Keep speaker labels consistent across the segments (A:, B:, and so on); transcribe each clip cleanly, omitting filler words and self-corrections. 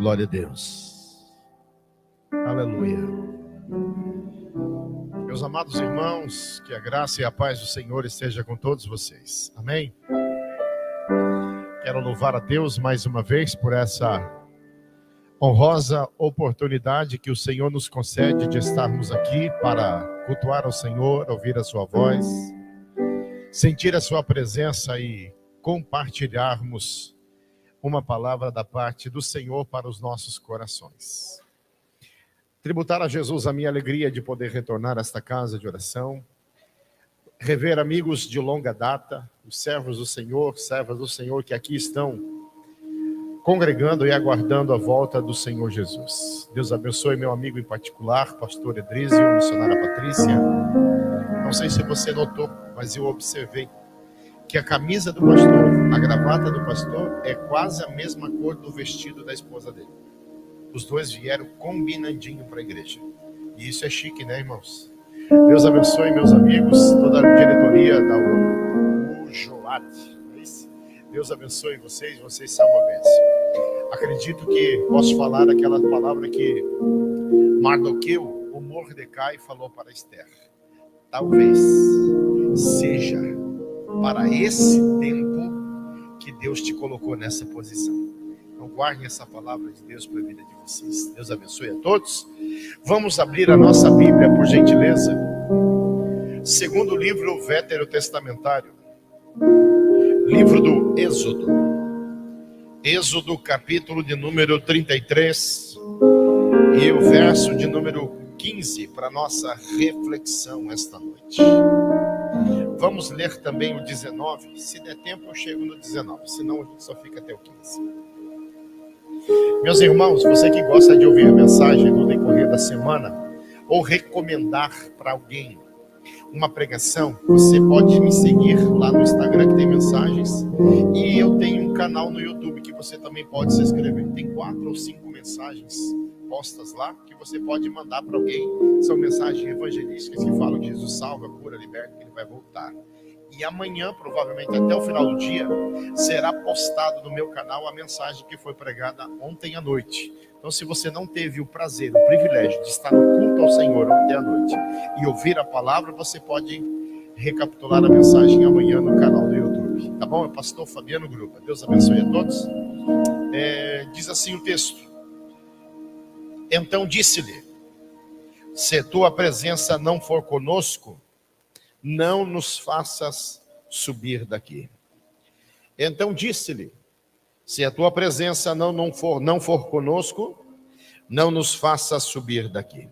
A: Glória a Deus. Aleluia. Meus amados irmãos, que a graça e a paz do Senhor esteja com todos vocês. Amém? Quero louvar a Deus mais uma vez por essa honrosa oportunidade que o Senhor nos concede de estarmos aqui para cultuar ao Senhor, ouvir a sua voz, sentir a sua presença e compartilharmos uma palavra da parte do Senhor para os nossos corações. Tributar a Jesus a minha alegria de poder retornar a esta casa de oração, rever amigos de longa data, os servos do Senhor, servas do Senhor que aqui estão congregando e aguardando a volta do Senhor Jesus. Deus abençoe meu amigo em particular, pastor Edrísio, missionária Patrícia. Não sei se você notou, mas eu observei que a camisa do pastor, a gravata do pastor é quase a mesma cor do vestido da esposa dele. Os dois vieram combinandinho para a igreja. E isso é chique, né, irmãos? Deus abençoe meus amigos, toda a diretoria da UJOAT. Deus abençoe vocês, vocês são uma bênção. Acredito que posso falar aquela palavra que Mardoqueu, o Mordecai, falou para Esther. Talvez seja para esse tempo que Deus te colocou nessa posição. Então guardem essa palavra de Deus para a vida de vocês. Deus abençoe a todos. Vamos abrir a nossa Bíblia, por gentileza. Segundo livro veterotestamentário. Livro do Êxodo. Êxodo, capítulo de número 33. E o verso de número 15 para nossa reflexão esta noite. Vamos ler também o 19. Se der tempo, eu chego no 19. Senão, a gente só fica até o 15. Meus irmãos, você que gosta de ouvir a mensagem no decorrer da semana, ou recomendar para alguém uma pregação, você pode me seguir lá no Instagram, que tem mensagens. E eu tenho um canal no YouTube que você também pode se inscrever. Tem 4 ou 5 mensagens postas lá, que você pode mandar para alguém. São mensagens evangelísticas que falam que Jesus salva, cura, liberta, que ele vai voltar. E amanhã, provavelmente até o final do dia, será postado no meu canal a mensagem que foi pregada ontem à noite. Então, se você não teve o prazer, o privilégio de estar no culto ao Senhor ontem à noite e ouvir a palavra, você pode recapitular a mensagem amanhã no canal do YouTube. Tá bom? É o pastor Fabiano Grupa. Deus abençoe a todos. Diz assim o texto. Então disse-lhe, se tua presença não for conosco, não nos faças subir daqui. Então disse-lhe, se a tua presença não for conosco, não nos faças subir daqui.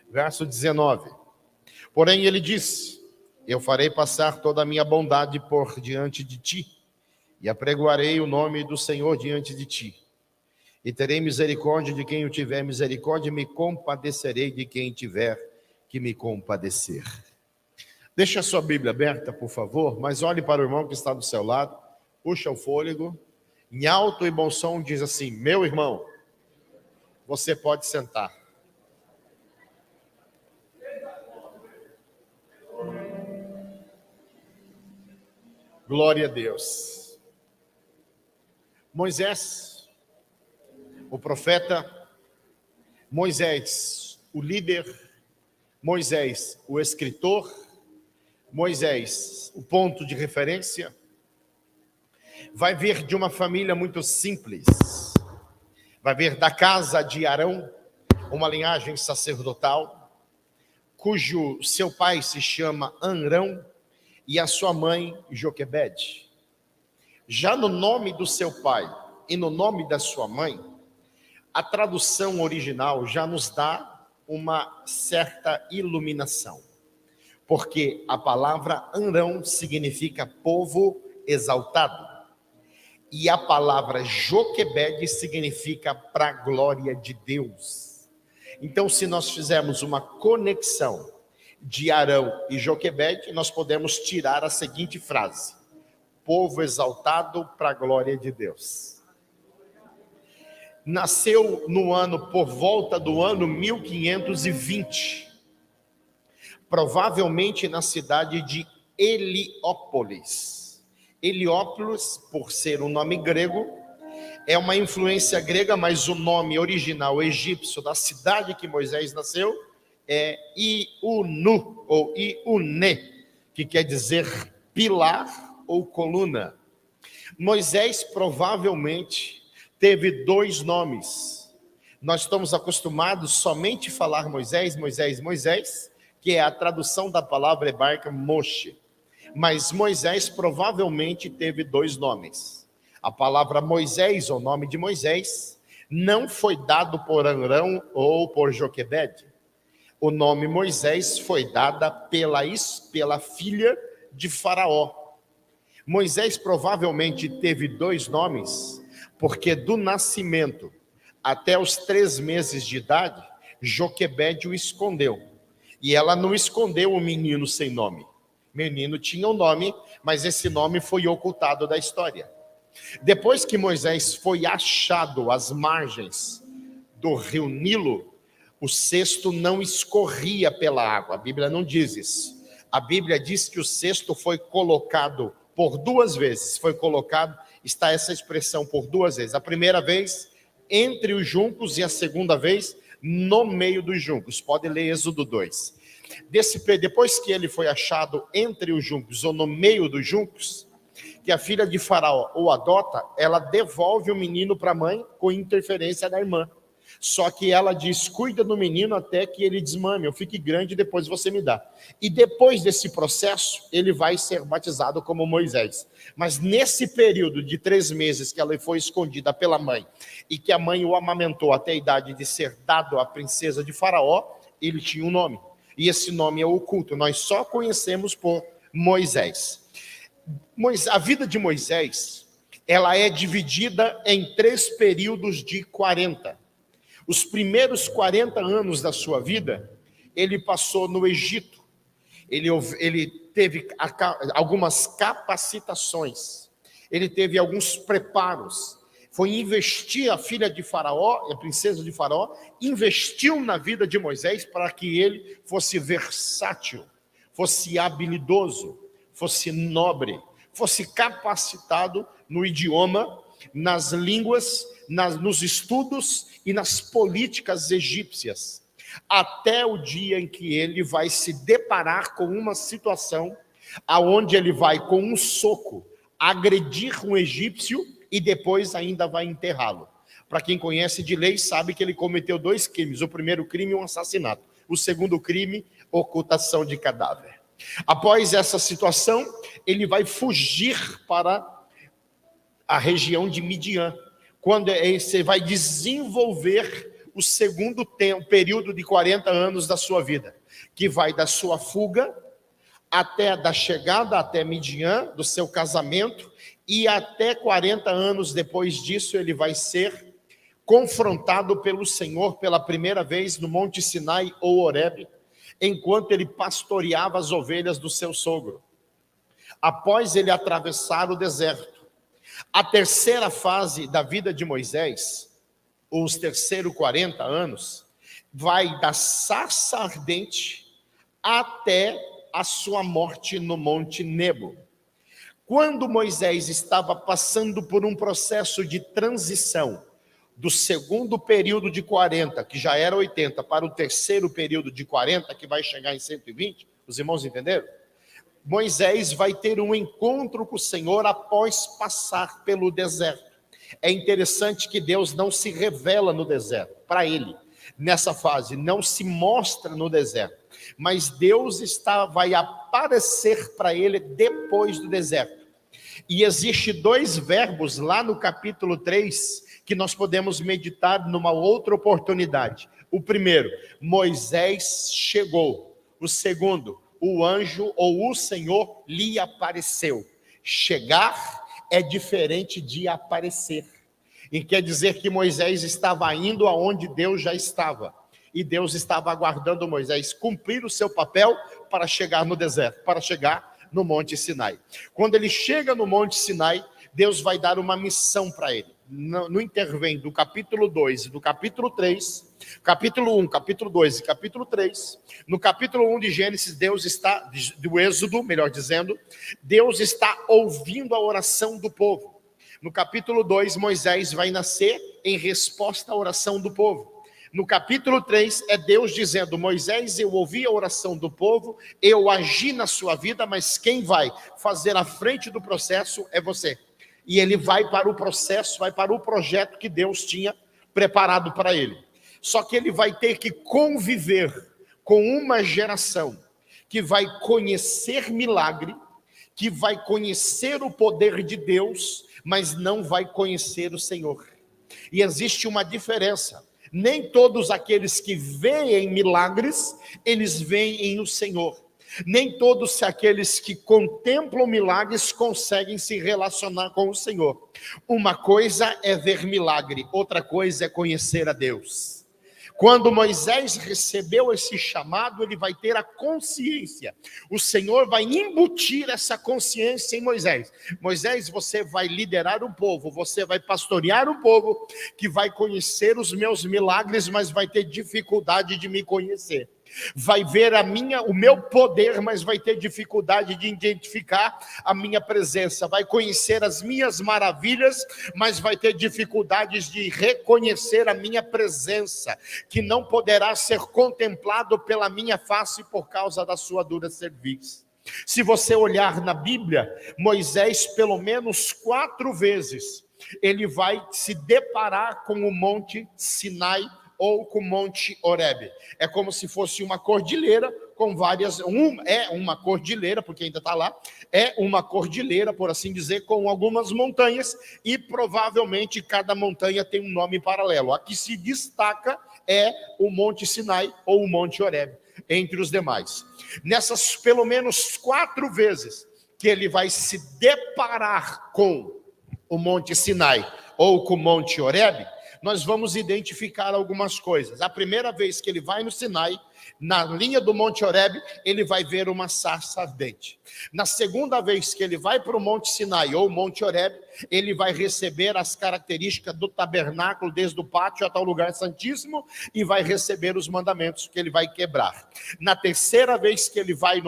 A: Verso 19. Porém ele disse, eu farei passar toda a minha bondade por diante de ti, e apregoarei o nome do Senhor diante de ti. E terei misericórdia de quem eu tiver misericórdia, e me compadecerei de quem tiver que me compadecer. Deixa a sua Bíblia aberta, por favor, mas olhe para o irmão que está do seu lado, puxa o fôlego, em alto e bom som diz assim, meu irmão, você pode sentar. Glória a Deus. Moisés, o profeta, Moisés, o líder, Moisés, o escritor, Moisés, o ponto de referência, vai vir de uma família muito simples, vai vir da casa de Arão, uma linhagem sacerdotal, cujo seu pai se chama Amrão e a sua mãe Joquebede. Já no nome do seu pai e no nome da sua mãe, a tradução original já nos dá uma certa iluminação, porque a palavra Amrão significa povo exaltado, e a palavra Joquebede significa para a glória de Deus. Então, se nós fizermos uma conexão de Arão e Joquebede, nós podemos tirar a seguinte frase: povo exaltado para a glória de Deus. Nasceu no ano, por volta do ano 1520, provavelmente na cidade de Heliópolis. Heliópolis, por ser um nome grego, É uma influência grega, mas o nome original egípcio da cidade que Moisés nasceu é Iunu, ou Iune, que quer dizer pilar ou coluna. Moisés provavelmente teve 2 nomes. Nós estamos acostumados somente a falar Moisés, Moisés, Moisés, que é a tradução da palavra hebraica Moshe. Mas Moisés provavelmente teve 2 nomes. A palavra Moisés, ou nome de Moisés, não foi dado por Arão ou por Joquebede. O nome Moisés foi dado pela filha de Faraó. Moisés provavelmente teve 2 nomes, porque do nascimento até os 3 meses de idade, Joquebede o escondeu. E ela não escondeu o menino sem nome. O menino tinha um nome, mas esse nome foi ocultado da história. Depois que Moisés foi achado às margens do rio Nilo, o cesto não escorria pela água. A Bíblia não diz isso. A Bíblia diz que o cesto foi colocado por 2 vezes. Foi colocado, está essa expressão, por 2 vezes. A primeira vez entre os juncos e a segunda vez no meio dos juncos. Pode ler Êxodo 2. Depois que ele foi achado entre os juncos ou no meio dos juncos, que a filha de Faraó o adota, ela devolve o menino para a mãe com interferência da irmã. Só que ela diz, cuida do menino até que ele desmame, eu fique grande e depois você me dá. E depois desse processo, ele vai ser batizado como Moisés. Mas nesse período de 3 meses que ela foi escondida pela mãe, e que a mãe o amamentou até a idade de ser dado à princesa de Faraó, ele tinha um nome. E esse nome é oculto, nós só conhecemos por Moisés. A vida de Moisés, ela é dividida em 3 períodos de 40. Os primeiros 40 anos da sua vida, ele passou no Egito. Ele teve algumas capacitações, ele teve alguns preparos. Foi investir a filha de Faraó, a princesa de Faraó, investiu na vida de Moisés para que ele fosse versátil, fosse habilidoso, fosse nobre, fosse capacitado no idioma, nas línguas, nos estudos e nas políticas egípcias, até o dia em que ele vai se deparar com uma situação aonde ele vai com um soco agredir um egípcio e depois ainda vai enterrá-lo. Para quem conhece de lei sabe que ele cometeu 2 crimes, o primeiro crime um assassinato, o segundo crime ocultação de cadáver. Após essa situação, ele vai fugir para a região de Midian, quando você vai desenvolver o segundo período de 40 anos da sua vida, que vai da sua fuga até da chegada até Midian, do seu casamento, e até 40 anos depois disso ele vai ser confrontado pelo Senhor pela primeira vez no Monte Sinai ou Horebe, enquanto ele pastoreava as ovelhas do seu sogro. Após ele atravessar o deserto, a terceira fase da vida de Moisés, os terceiros 40 anos, vai da sarça ardente até a sua morte no Monte Nebo. Quando Moisés estava passando por um processo de transição do segundo período de 40, que já era 80, para o terceiro período de 40, que vai chegar em 120, os irmãos entenderam? Moisés vai ter um encontro com o Senhor após passar pelo deserto. É interessante que Deus não se revela no deserto, para ele, nessa fase, não se mostra no deserto, mas Deus vai aparecer para ele depois do deserto. E existe 2 verbos lá no capítulo 3, que nós podemos meditar numa outra oportunidade. O primeiro, Moisés chegou. O segundo, o anjo ou o Senhor lhe apareceu. Chegar é diferente de aparecer. E quer dizer que Moisés estava indo aonde Deus já estava. E Deus estava aguardando Moisés cumprir o seu papel para chegar no deserto, para chegar no Monte Sinai. Quando ele chega no Monte Sinai, Deus vai dar uma missão para ele. No intervém do capítulo 2 e do capítulo 3, capítulo 1, capítulo 2 e capítulo 3, no capítulo 1 de Gênesis, Deus está, do Êxodo, melhor dizendo, Deus está ouvindo a oração do povo. No capítulo 2, Moisés vai nascer em resposta à oração do povo. No capítulo 3, é Deus dizendo: Moisés, eu ouvi a oração do povo, eu agi na sua vida, mas quem vai fazer a frente do processo é você. E ele vai para o processo, vai para o projeto que Deus tinha preparado para ele. Só que ele vai ter que conviver com uma geração que vai conhecer milagre, que vai conhecer o poder de Deus, mas não vai conhecer o Senhor. E existe uma diferença. Nem todos aqueles que veem milagres, eles veem o Senhor. Nem todos aqueles que contemplam milagres conseguem se relacionar com o Senhor. Uma coisa é ver milagre, outra coisa é conhecer a Deus. Quando Moisés recebeu esse chamado, ele vai ter a consciência. O Senhor vai embutir essa consciência em Moisés. Moisés, você vai liderar um povo, você vai pastorear um povo que vai conhecer os meus milagres, mas vai ter dificuldade de me conhecer. Vai ver o meu poder, mas vai ter dificuldade de identificar a minha presença. Vai conhecer as minhas maravilhas, mas vai ter dificuldades de reconhecer a minha presença, que não poderá ser contemplado pela minha face por causa da sua dura cerviz. Se você olhar na Bíblia, Moisés, pelo menos 4 vezes, ele vai se deparar com o Monte Sinai, ou com o Monte Horebe. É como se fosse uma cordilheira com várias... é uma cordilheira, porque ainda está lá. É uma cordilheira, por assim dizer, com algumas montanhas. E provavelmente cada montanha tem um nome paralelo. A que se destaca é o Monte Sinai ou o Monte Horebe, entre os demais. Nessas pelo menos 4 vezes que ele vai se deparar com o Monte Sinai ou com o Monte Horebe, nós vamos identificar algumas coisas. A primeira vez que ele vai no Sinai, na linha do Monte Horebe, ele vai ver uma sarça ardente. Na segunda vez que ele vai para o Monte Sinai ou Monte Horebe, ele vai receber as características do tabernáculo, desde o pátio até o lugar santíssimo, e vai receber os mandamentos que ele vai quebrar. Na terceira vez que ele vai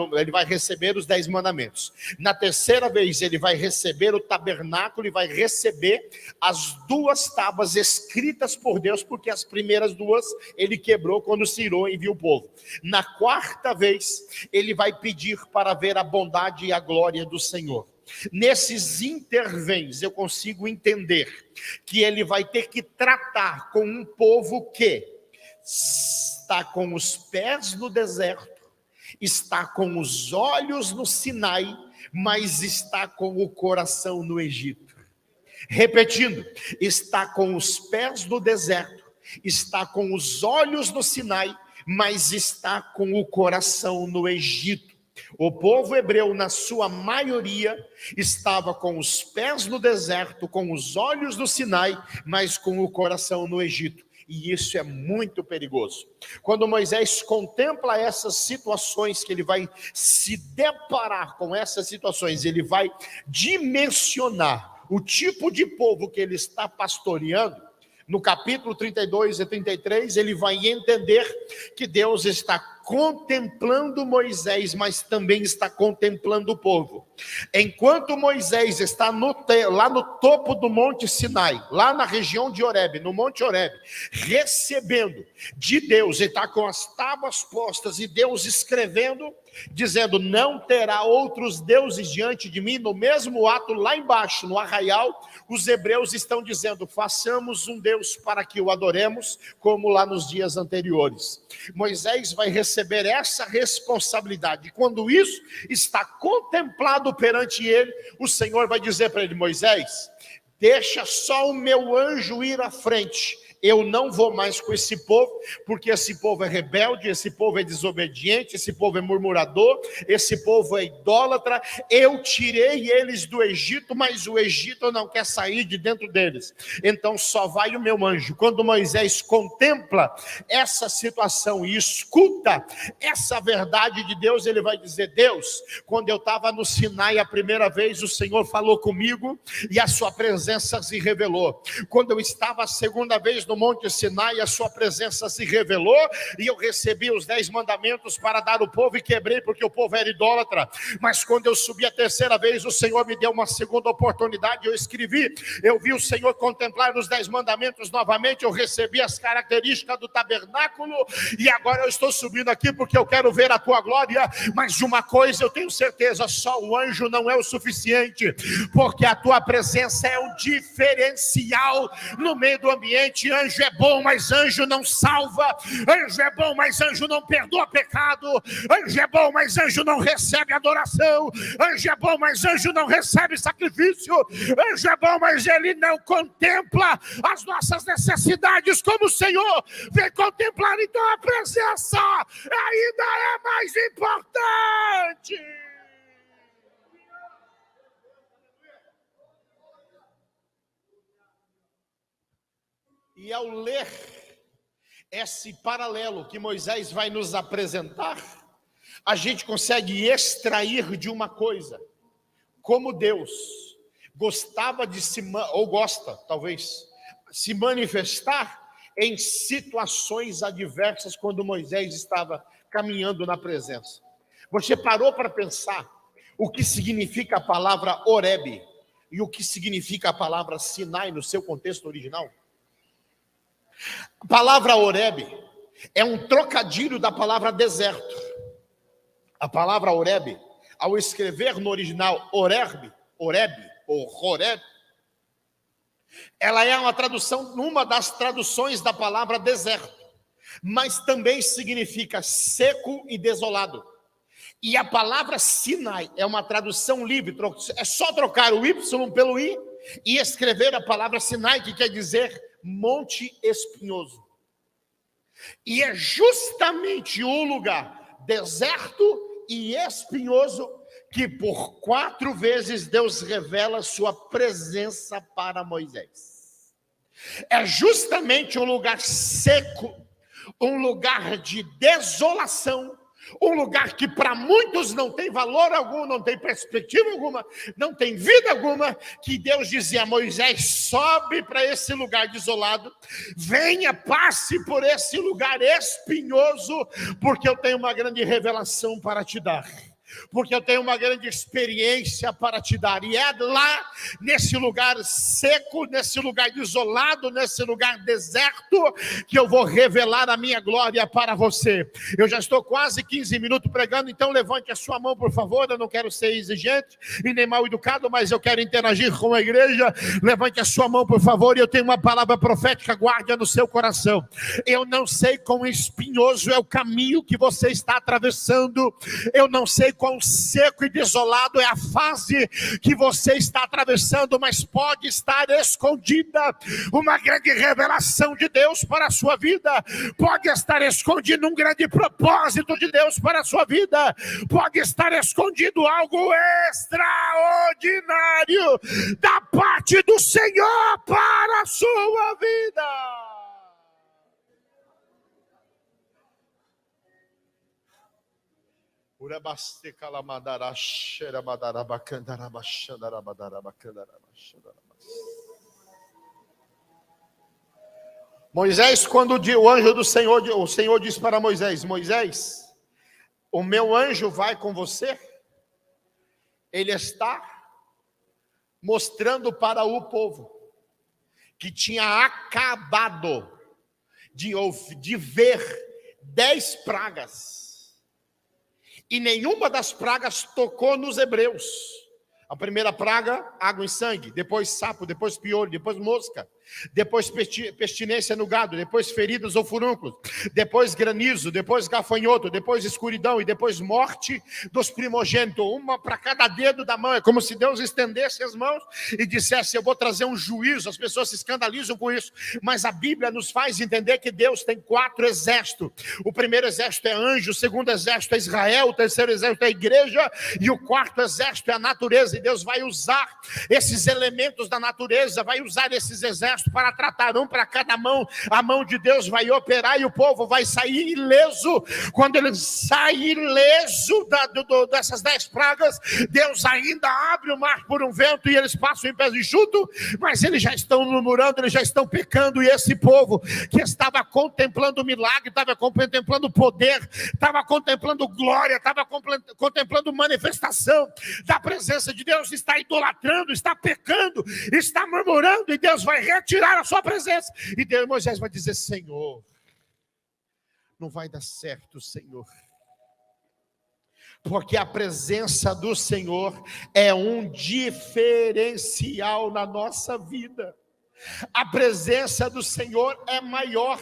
A: receber os 10 mandamentos. Na terceira vez ele vai receber o tabernáculo e vai receber as 2 tábuas escritas por Deus, porque as primeiras 2 ele quebrou quando Ciro enviou o povo. Na quarta vez ele vai pedir para ver a bondade e a glória do Senhor. Nesses intervens eu consigo entender que ele vai ter que tratar com um povo que está com os pés no deserto, está com os olhos no Sinai, mas está com o coração no Egito. Repetindo, está com os pés no deserto, está com os olhos no Sinai, mas está com o coração no Egito. O povo hebreu, na sua maioria, estava com os pés no deserto, com os olhos no Sinai, mas com o coração no Egito. E isso é muito perigoso. Quando Moisés contempla essas situações, que ele vai se deparar com essas situações, ele vai dimensionar o tipo de povo que ele está pastoreando. No capítulo 32 e 33, ele vai entender que Deus está contemplando Moisés, mas também está contemplando o povo. Enquanto Moisés está lá no topo do Monte Sinai, lá na região de Horebe, no Monte Horebe, recebendo de Deus, ele está com as tábuas postas e Deus escrevendo, dizendo: não terá outros deuses diante de mim. No mesmo ato, lá embaixo, no arraial, os hebreus estão dizendo: façamos um Deus para que o adoremos, como lá nos dias anteriores. Moisés vai receber essa responsabilidade. Quando isso está contemplado perante ele, o Senhor vai dizer para ele: Moisés, deixa só o meu anjo ir à frente. Eu não vou mais com esse povo, porque esse povo é rebelde, esse povo é desobediente, esse povo é murmurador, esse povo é idólatra. Eu tirei eles do Egito, mas o Egito não quer sair de dentro deles. Então só vai o meu anjo. Quando Moisés contempla essa situação e escuta essa verdade de Deus, ele vai dizer: Deus, quando eu estava no Sinai a primeira vez, o Senhor falou comigo e a sua presença se revelou. Quando eu estava a segunda vez no no Monte Sinai, a sua presença se revelou, e eu recebi os 10 mandamentos para dar ao povo, e quebrei porque o povo era idólatra. Mas quando eu subi a terceira vez, o Senhor me deu uma segunda oportunidade, eu escrevi, eu vi o Senhor contemplar os 10 mandamentos novamente, eu recebi as características do tabernáculo, e agora eu estou subindo aqui porque eu quero ver a tua glória. Mas de uma coisa eu tenho certeza, só o anjo não é o suficiente, porque a tua presença é um diferencial no meio do ambiente. Anjo é bom, mas anjo não salva. Anjo é bom, mas anjo não perdoa pecado. Anjo é bom, mas anjo não recebe adoração. Anjo é bom, mas anjo não recebe sacrifício. Anjo é bom, mas ele não contempla as nossas necessidades como o Senhor vem contemplar. Então a presença ainda é mais importante. E ao ler esse paralelo que Moisés vai nos apresentar, a gente consegue extrair de uma coisa: como Deus gostava de ou gosta, talvez, se manifestar em situações adversas quando Moisés estava caminhando na presença. Você parou para pensar o que significa a palavra Horebe e o que significa a palavra Sinai no seu contexto original? A palavra Horebe é um trocadilho da palavra deserto. A palavra Horebe, ao escrever no original Horebe ou Horeb, ela é uma das traduções da palavra deserto, mas também significa seco e desolado. E a palavra Sinai é uma tradução livre, é só trocar o Y pelo I e escrever a palavra Sinai, que quer dizer Monte Espinhoso. E é justamente o lugar deserto e espinhoso que por 4 vezes Deus revela sua presença para Moisés. É justamente um lugar seco, um lugar de desolação, um lugar que para muitos não tem valor algum, não tem perspectiva alguma, não tem vida alguma, que Deus dizia a Moisés: sobe para esse lugar desolado, venha, passe por esse lugar espinhoso, porque eu tenho uma grande revelação para te dar. Porque eu tenho uma grande experiência para te dar. E é lá, nesse lugar seco, nesse lugar isolado, nesse lugar deserto, que eu vou revelar a minha glória para você. Eu já estou quase 15 minutos pregando, então levante a sua mão, por favor. Eu não quero ser exigente e nem mal educado, mas eu quero interagir com a igreja. Levante a sua mão, por favor, e eu tenho uma palavra profética, guarde no seu coração. Eu não sei quão espinhoso é o caminho que você está atravessando. Eu não sei quão seco e desolado é a fase que você está atravessando, mas pode estar escondida uma grande revelação de Deus para a sua vida, pode estar escondido um grande propósito de Deus para a sua vida, pode estar escondido algo extraordinário da parte do Senhor para a sua vida. Moisés, quando o anjo do Senhor, o Senhor disse para Moisés: Moisés, o meu anjo vai com você. Ele está mostrando para o povo que tinha acabado de ver 10 pragas. E nenhuma das pragas tocou nos hebreus. A primeira praga, água e sangue. Depois sapo, depois piolho, depois mosca. Depois pestilência no gado. Depois feridas ou furúnculos. Depois granizo, depois gafanhoto. Depois escuridão e depois morte dos primogênitos. Uma para cada dedo da mão. É como se Deus estendesse as mãos e dissesse: eu vou trazer um juízo. As pessoas se escandalizam com isso. Mas a Bíblia nos faz entender que Deus tem 4 exércitos. O primeiro exército é anjo. O segundo exército é Israel. O terceiro exército é a igreja. E o quarto exército é a natureza. E Deus vai usar esses elementos da natureza. Vai usar esses exércitos exército para tratar um para cada mão. A mão de Deus vai operar e o povo vai sair ileso. Quando ele sai ileso dessas 10 pragas, Deus ainda abre o mar por um vento e eles passam em pés enxuto, mas eles já estão murmurando, eles já estão pecando. E esse povo que estava contemplando o milagre, estava contemplando o poder, estava contemplando glória, estava contemplando manifestação da presença de Deus, está idolatrando, está pecando, está murmurando, e Deus vai retirar a sua presença. E Deus, Moisés vai dizer: Senhor, não vai dar certo, Senhor, porque a presença do Senhor é um diferencial na nossa vida. A presença do Senhor é maior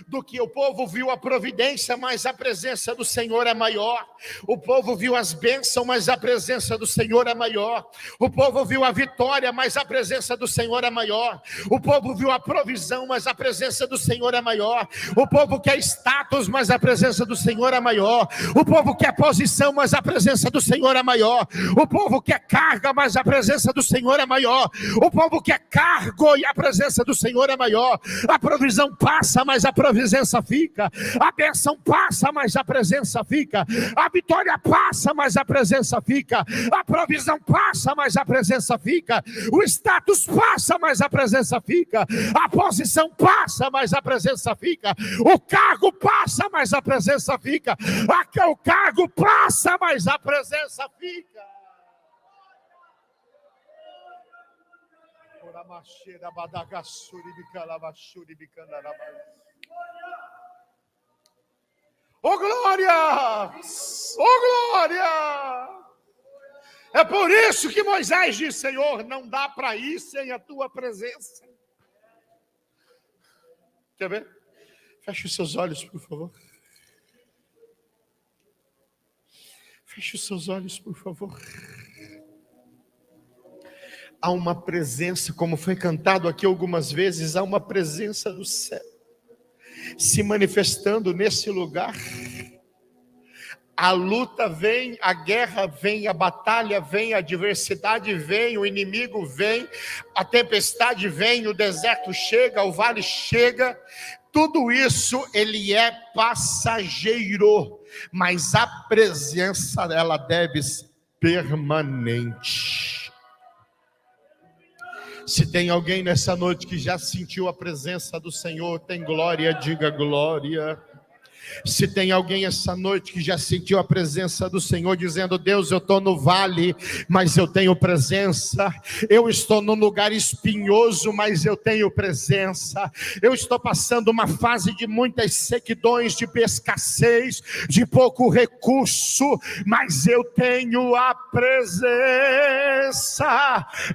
A: do que o povo viu a providência, mas a presença do Senhor é maior. O povo viu as bênçãos, mas a presença do Senhor é maior. O povo viu a vitória, mas a presença do Senhor é maior. O povo viu a provisão, mas a presença do Senhor é maior. O povo quer status, mas a presença do Senhor é maior. O povo quer posição, mas a presença do Senhor é maior. O povo quer carga, mas a presença do Senhor é maior. O povo quer cargo e a presença do Senhor é maior. A provisão passa, mas a presença fica. A bênção passa, mas a presença fica. A vitória passa, mas a presença fica. A provisão passa, mas a presença fica. O status passa, mas a presença fica. A posição passa, mas a presença fica. O cargo passa, mas a presença fica. O cargo passa, mas a presença fica. Oh glória! Oh glória! É por isso que Moisés disse: Senhor, não dá para ir sem a tua presença. Quer ver? Feche os seus olhos, por favor. Feche os seus olhos, por favor. Há uma presença, como foi cantado aqui algumas vezes, há uma presença do céu se manifestando nesse lugar. A luta vem, a guerra vem, a batalha vem, a adversidade vem, o inimigo vem, a tempestade vem, o deserto chega, o vale chega. Tudo isso ele é passageiro, mas a presença dela deve ser permanente. Se tem alguém nessa noite que já sentiu a presença do Senhor, tem glória, diga glória. Se tem alguém essa noite que já sentiu a presença do Senhor, dizendo: Deus, eu estou no vale, mas eu tenho presença. Eu estou num lugar espinhoso, mas eu tenho presença. Eu estou passando uma fase de muitas sequidões, de escassez, de pouco recurso, mas eu tenho a presença.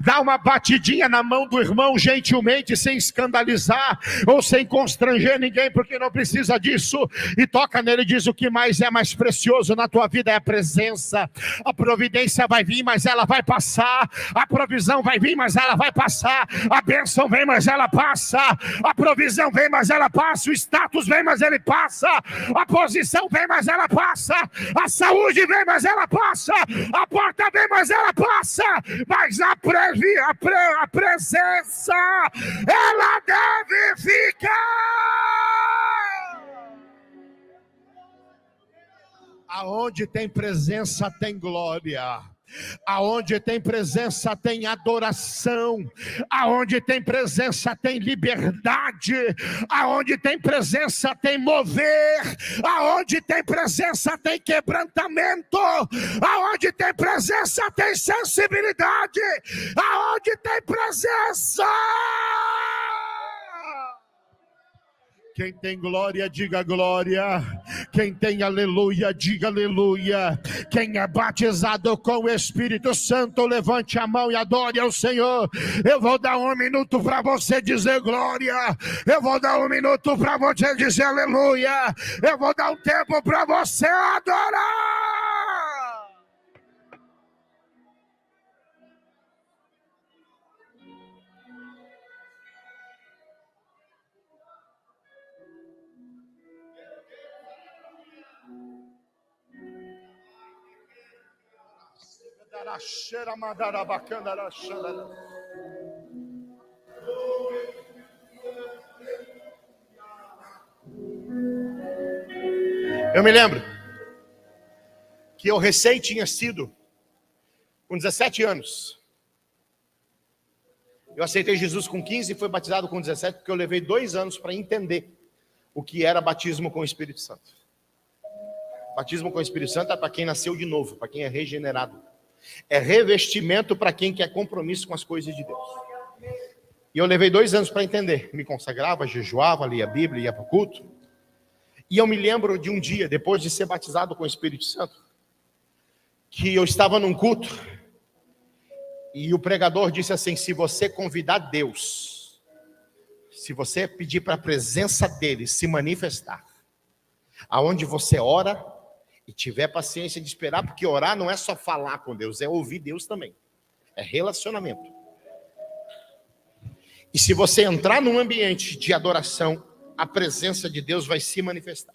A: Dá uma batidinha na mão do irmão gentilmente, sem escandalizar ou sem constranger ninguém, porque não precisa disso. E toca nele e diz: o que mais é mais precioso na tua vida é a presença. A providência vai vir, mas ela vai passar. A provisão vai vir, mas ela vai passar. A bênção vem, mas ela passa. A provisão vem, mas ela passa. O status vem, mas ele passa. A posição vem, mas ela passa. A saúde vem, mas ela passa. A porta vem, mas ela passa. Mas a presença, ela deve ficar. Aonde tem presença tem glória. Aonde tem presença tem adoração. Aonde tem presença tem liberdade. Aonde tem presença tem mover. Aonde tem presença tem quebrantamento. Aonde tem presença tem sensibilidade. Aonde tem presença, quem tem glória, diga glória. Quem tem aleluia, diga aleluia. Quem é batizado com o Espírito Santo, levante a mão e adore ao Senhor. Eu vou dar 1 minuto para você dizer glória. Eu vou dar 1 minuto para você dizer aleluia. Eu vou dar um tempo para você adorar. Eu me lembro que eu recém tinha sido, com 17 anos. Eu aceitei Jesus com 15 e fui batizado com 17, porque eu levei 2 anos para entender o que era batismo com o Espírito Santo. Batismo com o Espírito Santo é para quem nasceu de novo, para quem é regenerado. É revestimento para quem quer compromisso com as coisas de Deus. E eu levei 2 anos para entender. Me consagrava, jejuava, lia a Bíblia, ia para o culto. E eu me lembro de um dia, depois de ser batizado com o Espírito Santo, que eu estava num culto e o pregador disse assim: se você convidar Deus, se você pedir para a presença dele se manifestar, aonde você ora e tiver paciência de esperar, porque orar não é só falar com Deus, é ouvir Deus também, é relacionamento. E se você entrar num ambiente de adoração, a presença de Deus vai se manifestar.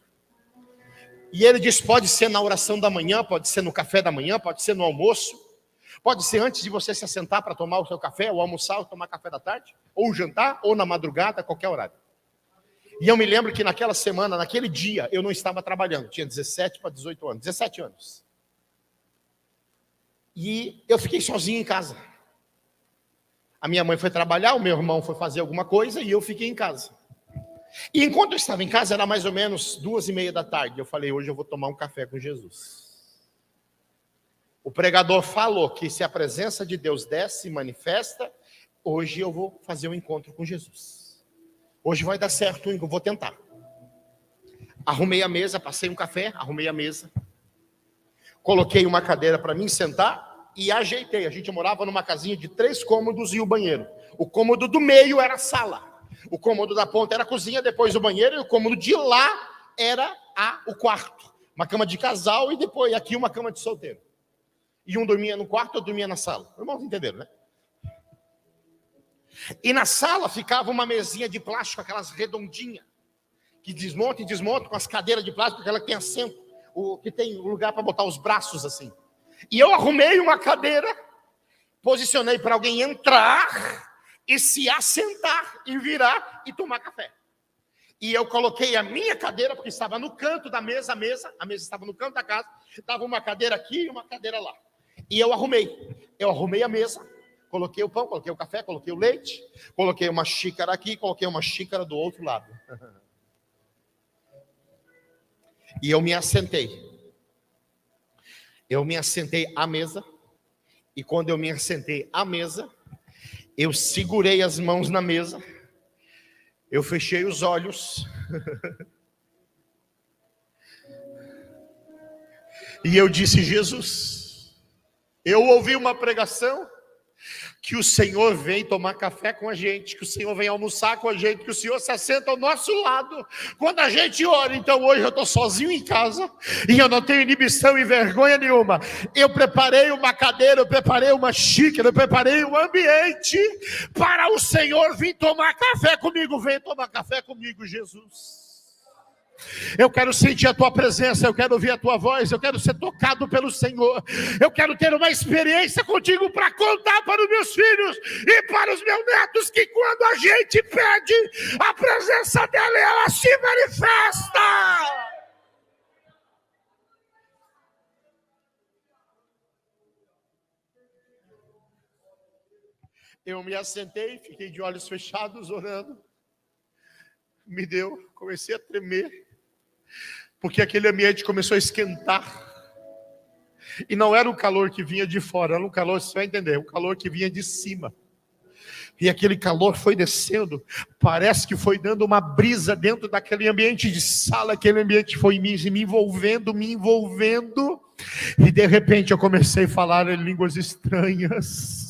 A: E ele diz: pode ser na oração da manhã, pode ser no café da manhã, pode ser no almoço, pode ser antes de você se assentar para tomar o seu café, ou almoçar, ou tomar café da tarde, ou jantar, ou na madrugada, qualquer horário. E eu me lembro que naquela semana, naquele dia, eu não estava trabalhando, tinha 17 para 18 anos, 17 anos. E eu fiquei sozinho em casa. A minha mãe foi trabalhar, o meu irmão foi fazer alguma coisa e eu fiquei em casa. E enquanto eu estava em casa, era mais ou menos 2:30 da tarde. Eu falei: hoje eu vou tomar um café com Jesus. O pregador falou que se a presença de Deus desce e manifesta, hoje eu vou fazer um encontro com Jesus. Hoje vai dar certo, eu vou tentar. Arrumei a mesa, passei um café, arrumei a mesa. Coloquei uma cadeira para mim sentar e ajeitei. A gente morava numa casinha de 3 cômodos e o banheiro. O cômodo do meio era a sala. O cômodo da ponta era a cozinha, depois o banheiro, e o cômodo de lá era o quarto. Uma cama de casal e depois aqui uma cama de solteiro. E um dormia no quarto, outro dormia na sala. Os irmãos entenderam, né? E na sala ficava uma mesinha de plástico, aquelas redondinhas, que desmonta e desmonta, com as cadeiras de plástico, aquela que tem assento, que tem lugar para botar os braços assim. E eu arrumei uma cadeira, posicionei para alguém entrar e se assentar e virar e tomar café. E eu coloquei a minha cadeira, porque estava no canto da mesa, a mesa estava no canto da casa, estava uma cadeira aqui e uma cadeira lá. E eu arrumei a mesa, coloquei o pão, coloquei o café, coloquei o leite, coloquei uma xícara aqui, coloquei uma xícara do outro lado. E eu me assentei. Eu me assentei à mesa, e quando eu me assentei à mesa, eu segurei as mãos na mesa, eu fechei os olhos, e eu disse: Jesus, eu ouvi uma pregação, que o Senhor vem tomar café com a gente, que o Senhor vem almoçar com a gente, que o Senhor se assenta ao nosso lado, quando a gente ora. Então hoje eu estou sozinho em casa, e eu não tenho inibição e vergonha nenhuma. Eu preparei uma cadeira, eu preparei uma xícara, eu preparei um ambiente, para o Senhor vir tomar café comigo. Vem tomar café comigo, Jesus. Eu quero sentir a tua presença, eu quero ouvir a tua voz, eu quero ser tocado pelo Senhor, eu quero ter uma experiência contigo para contar para os meus filhos e para os meus netos, que quando a gente pede, a presença dela, ela se manifesta. Eu me assentei, fiquei de olhos fechados orando, comecei a tremer, porque aquele ambiente começou a esquentar, e não era o calor que vinha de fora, era um calor, você vai entender, um calor que vinha de cima, e aquele calor foi descendo, parece que foi dando uma brisa dentro daquele ambiente de sala, aquele ambiente foi me envolvendo, e de repente eu comecei a falar em línguas estranhas.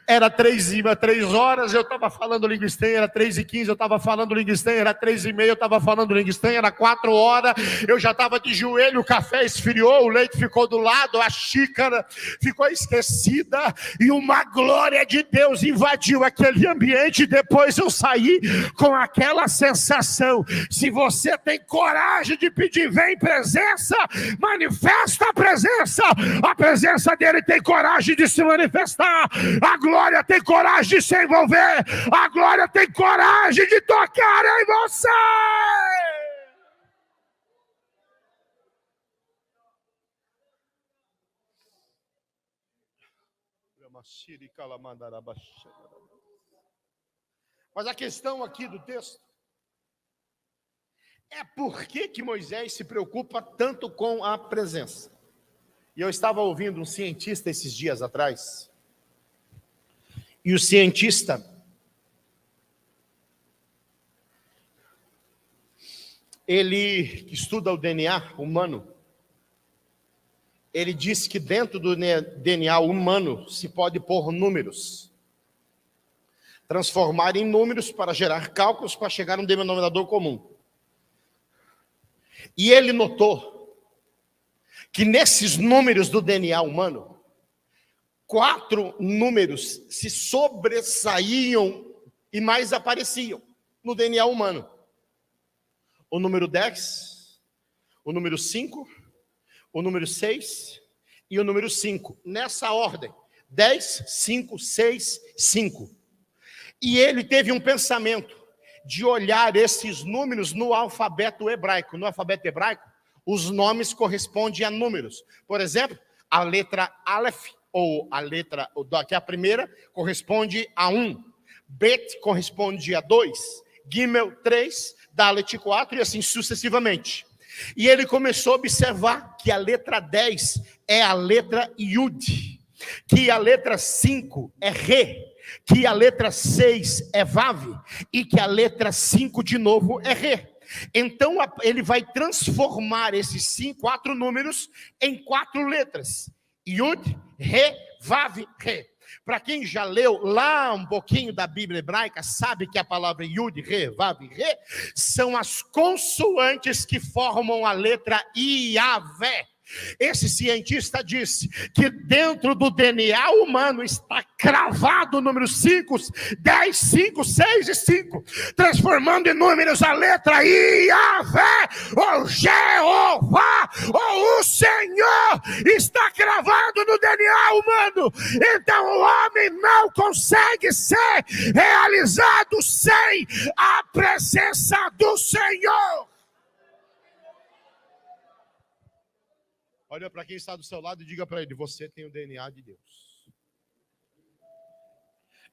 A: Era 3h, eu estava falando língua estranha, era 3h15, eu estava falando língua estranha, era 3h30, eu estava falando língua estranha, era 4h, eu já estava de joelho, o café esfriou, o leite ficou do lado, a xícara ficou esquecida, e uma glória de Deus invadiu aquele ambiente. Depois eu saí com aquela sensação: se você tem coragem de pedir, vem presença, manifesta a presença dele tem coragem de se manifestar. A glória tem coragem de se envolver. A glória tem coragem de tocar em você. Mas a questão aqui do texto é por que Moisés se preocupa tanto com a presença. E eu estava ouvindo um cientista esses dias atrás, e o cientista, ele estuda o DNA humano, ele disse que dentro do DNA humano se pode pôr números, transformar em números para gerar cálculos para chegar a um denominador comum. E ele notou que nesses números do DNA humano, 4 números se sobressaíam e mais apareciam no DNA humano. O número 10, o número 5, o número 6 e o número 5. Nessa ordem, 10, 5, 6, 5. E ele teve um pensamento de olhar esses números no alfabeto hebraico. No alfabeto hebraico, os nomes correspondem a números. Por exemplo, a letra Aleph, ou a letra, que é a primeira, corresponde a 1. Bet corresponde a 2. Gimel, 3. Dalet, 4, e assim sucessivamente. E ele começou a observar que a letra 10 é a letra Yud, que a letra 5 é Re, que a letra 6 é Vav, e que a letra 5 de novo é Re. Então ele vai transformar esses 4 números em 4 letras: Yud, Re, Vav, Re. Para quem já leu lá um pouquinho da Bíblia hebraica, sabe que a palavra Yud, Re, Vav, Re são as consoantes que formam a letra Iavé. Esse cientista disse que dentro do DNA humano está cravado o número 5, 10, 5, 6 e 5, transformando em números a letra Iavé, ou Jeová, ou o Senhor, está cravado no DNA humano. Então o homem não consegue ser realizado sem a presença do Senhor. Olha para quem está do seu lado e diga para ele: você tem o DNA de Deus.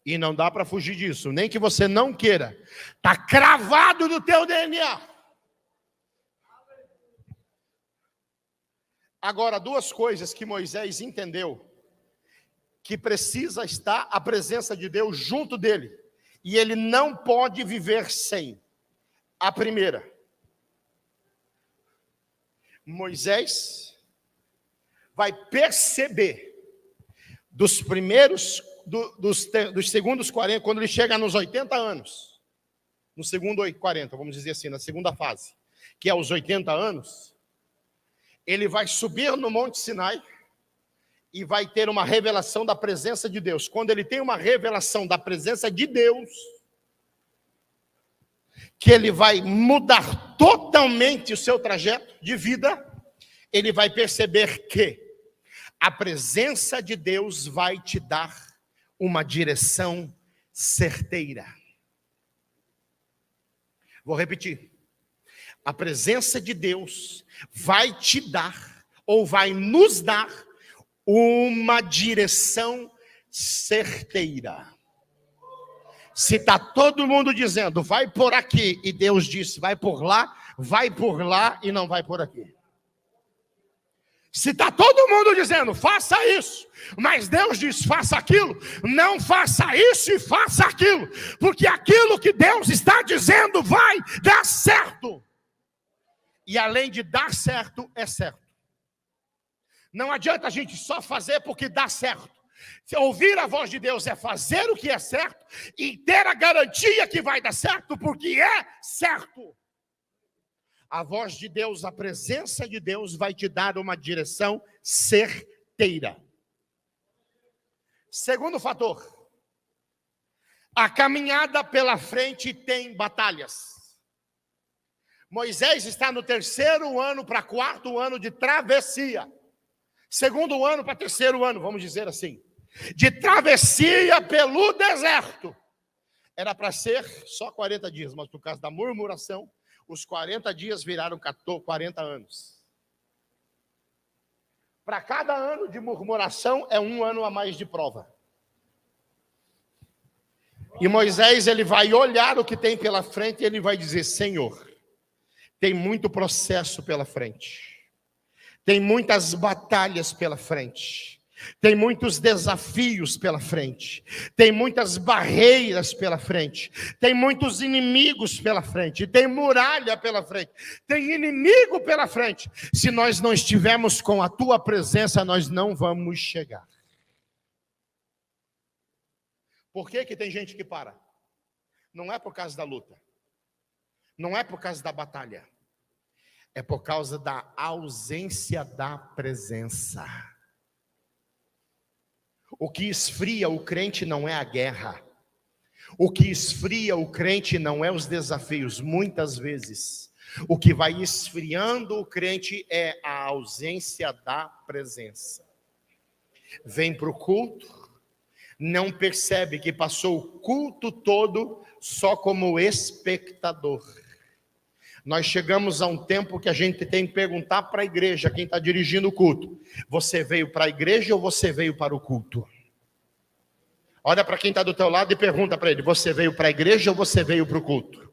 A: E não dá para fugir disso, nem que você não queira. Está cravado no teu DNA. Agora, 2 coisas que Moisés entendeu: que precisa estar a presença de Deus junto dele, e ele não pode viver sem. A primeira, Moisés vai perceber dos primeiros, dos segundos 40, quando ele chega nos 80 anos, no segundo 40, vamos dizer assim, na segunda fase, que é os 80 anos, ele vai subir no Monte Sinai e vai ter uma revelação da presença de Deus. Quando ele tem uma revelação da presença de Deus, que ele vai mudar totalmente o seu trajeto de vida, ele vai perceber que a presença de Deus vai te dar uma direção certeira. Vou repetir. A presença de Deus vai te dar, ou vai nos dar, uma direção certeira. Se está todo mundo dizendo, vai por aqui, e Deus disse, vai por lá e não vai por aqui. Se está todo mundo dizendo, faça isso, mas Deus diz, faça aquilo, não faça isso e faça aquilo, porque aquilo que Deus está dizendo vai dar certo. E além de dar certo, é certo. Não adianta a gente só fazer porque dá certo. Ouvir a voz de Deus é fazer o que é certo e ter a garantia que vai dar certo, porque é certo. A voz de Deus, a presença de Deus vai te dar uma direção certeira. Segundo fator, a caminhada pela frente tem batalhas. Moisés está no 3º ano para 4º ano de travessia. 2º ano para 3º ano, vamos dizer assim. De travessia pelo deserto. Era para ser só 40 dias, mas por causa da murmuração, os 40 dias viraram 40 anos. Para cada ano de murmuração é 1 ano a mais de prova. E Moisés, ele vai olhar o que tem pela frente e ele vai dizer: Senhor, tem muito processo pela frente, tem muitas batalhas pela frente, tem muitos desafios pela frente, tem muitas barreiras pela frente, tem muitos inimigos pela frente, tem muralha pela frente, tem inimigo pela frente. Se nós não estivermos com a tua presença, nós não vamos chegar. Por que tem gente que para? Não é por causa da luta, não é por causa da batalha, é por causa da ausência da presença. O que esfria o crente não é a guerra, o que esfria o crente não é os desafios. Muitas vezes, o que vai esfriando o crente é a ausência da presença. Vem para o culto, não percebe que passou o culto todo só como espectador. Nós chegamos a um tempo que a gente tem que perguntar para a igreja, quem está dirigindo o culto: você veio para a igreja ou você veio para o culto? Olha para quem está do teu lado e pergunta para ele: você veio para a igreja ou você veio para o culto?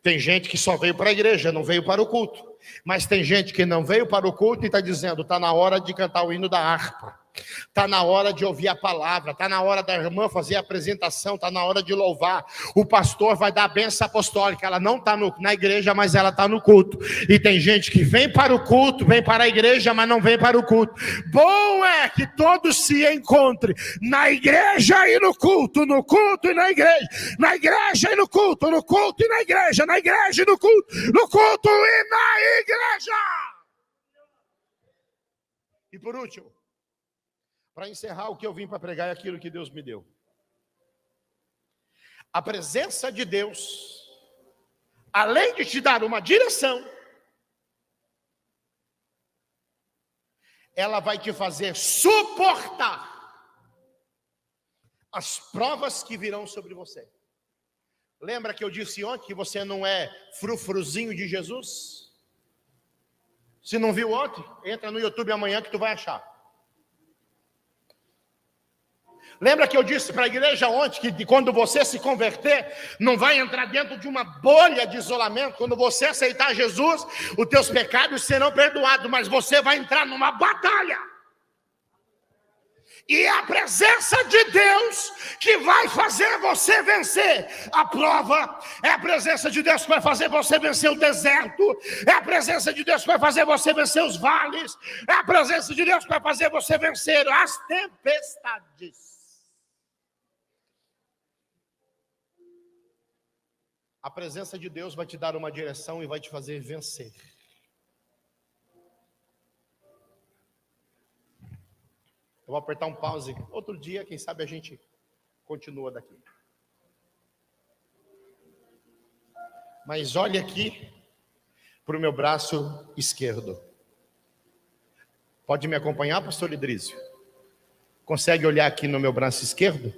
A: Tem gente que só veio para a igreja, não veio para o culto. Mas tem gente que não veio para o culto e está dizendo: está na hora de cantar o hino da harpa, está na hora de ouvir a palavra, está na hora da irmã fazer a apresentação, está na hora de louvar, o pastor vai dar a bênção apostólica. Ela não está na igreja, mas ela está no culto. E tem gente que vem para o culto, vem para a igreja, mas não vem para o culto. Bom é que todos se encontrem na igreja e no culto e na igreja e no culto e na igreja, na igreja e no culto e na igreja. E por último, para encerrar, o que eu vim para pregar é aquilo que Deus me deu. A presença de Deus, além de te dar uma direção, ela vai te fazer suportar as provas que virão sobre você. Lembra que eu disse ontem que você não é frufruzinho de Jesus? Se não viu ontem, entra no YouTube amanhã que tu vai achar. Lembra que eu disse para a igreja ontem que quando você se converter, não vai entrar dentro de uma bolha de isolamento. Quando você aceitar Jesus, os teus pecados serão perdoados, mas você vai entrar numa batalha. E é a presença de Deus que vai fazer você vencer a prova. É a presença de Deus que vai fazer você vencer o deserto. É a presença de Deus que vai fazer você vencer os vales. É a presença de Deus que vai fazer você vencer as tempestades. A presença de Deus vai te dar uma direção e vai te fazer vencer. Eu vou apertar um pause. Outro dia, quem sabe a gente continua daqui. Mas olha aqui para o meu braço esquerdo. Pode me acompanhar, pastor Idrísio? Consegue olhar aqui no meu braço esquerdo?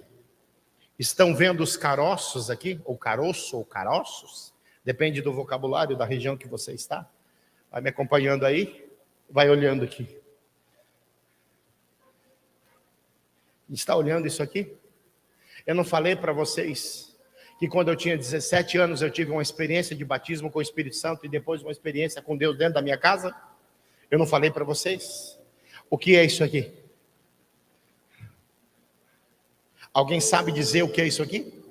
A: Estão vendo os caroços aqui? Ou caroço, ou caroços? Depende do vocabulário da região que você está. Vai me acompanhando aí. Vai olhando aqui. Está olhando isso aqui? Eu não falei para vocês que quando eu tinha 17 anos eu tive uma experiência de batismo com o Espírito Santo e depois uma experiência com Deus dentro da minha casa? Eu não falei para vocês? O que é isso aqui? Alguém sabe dizer o que é isso aqui?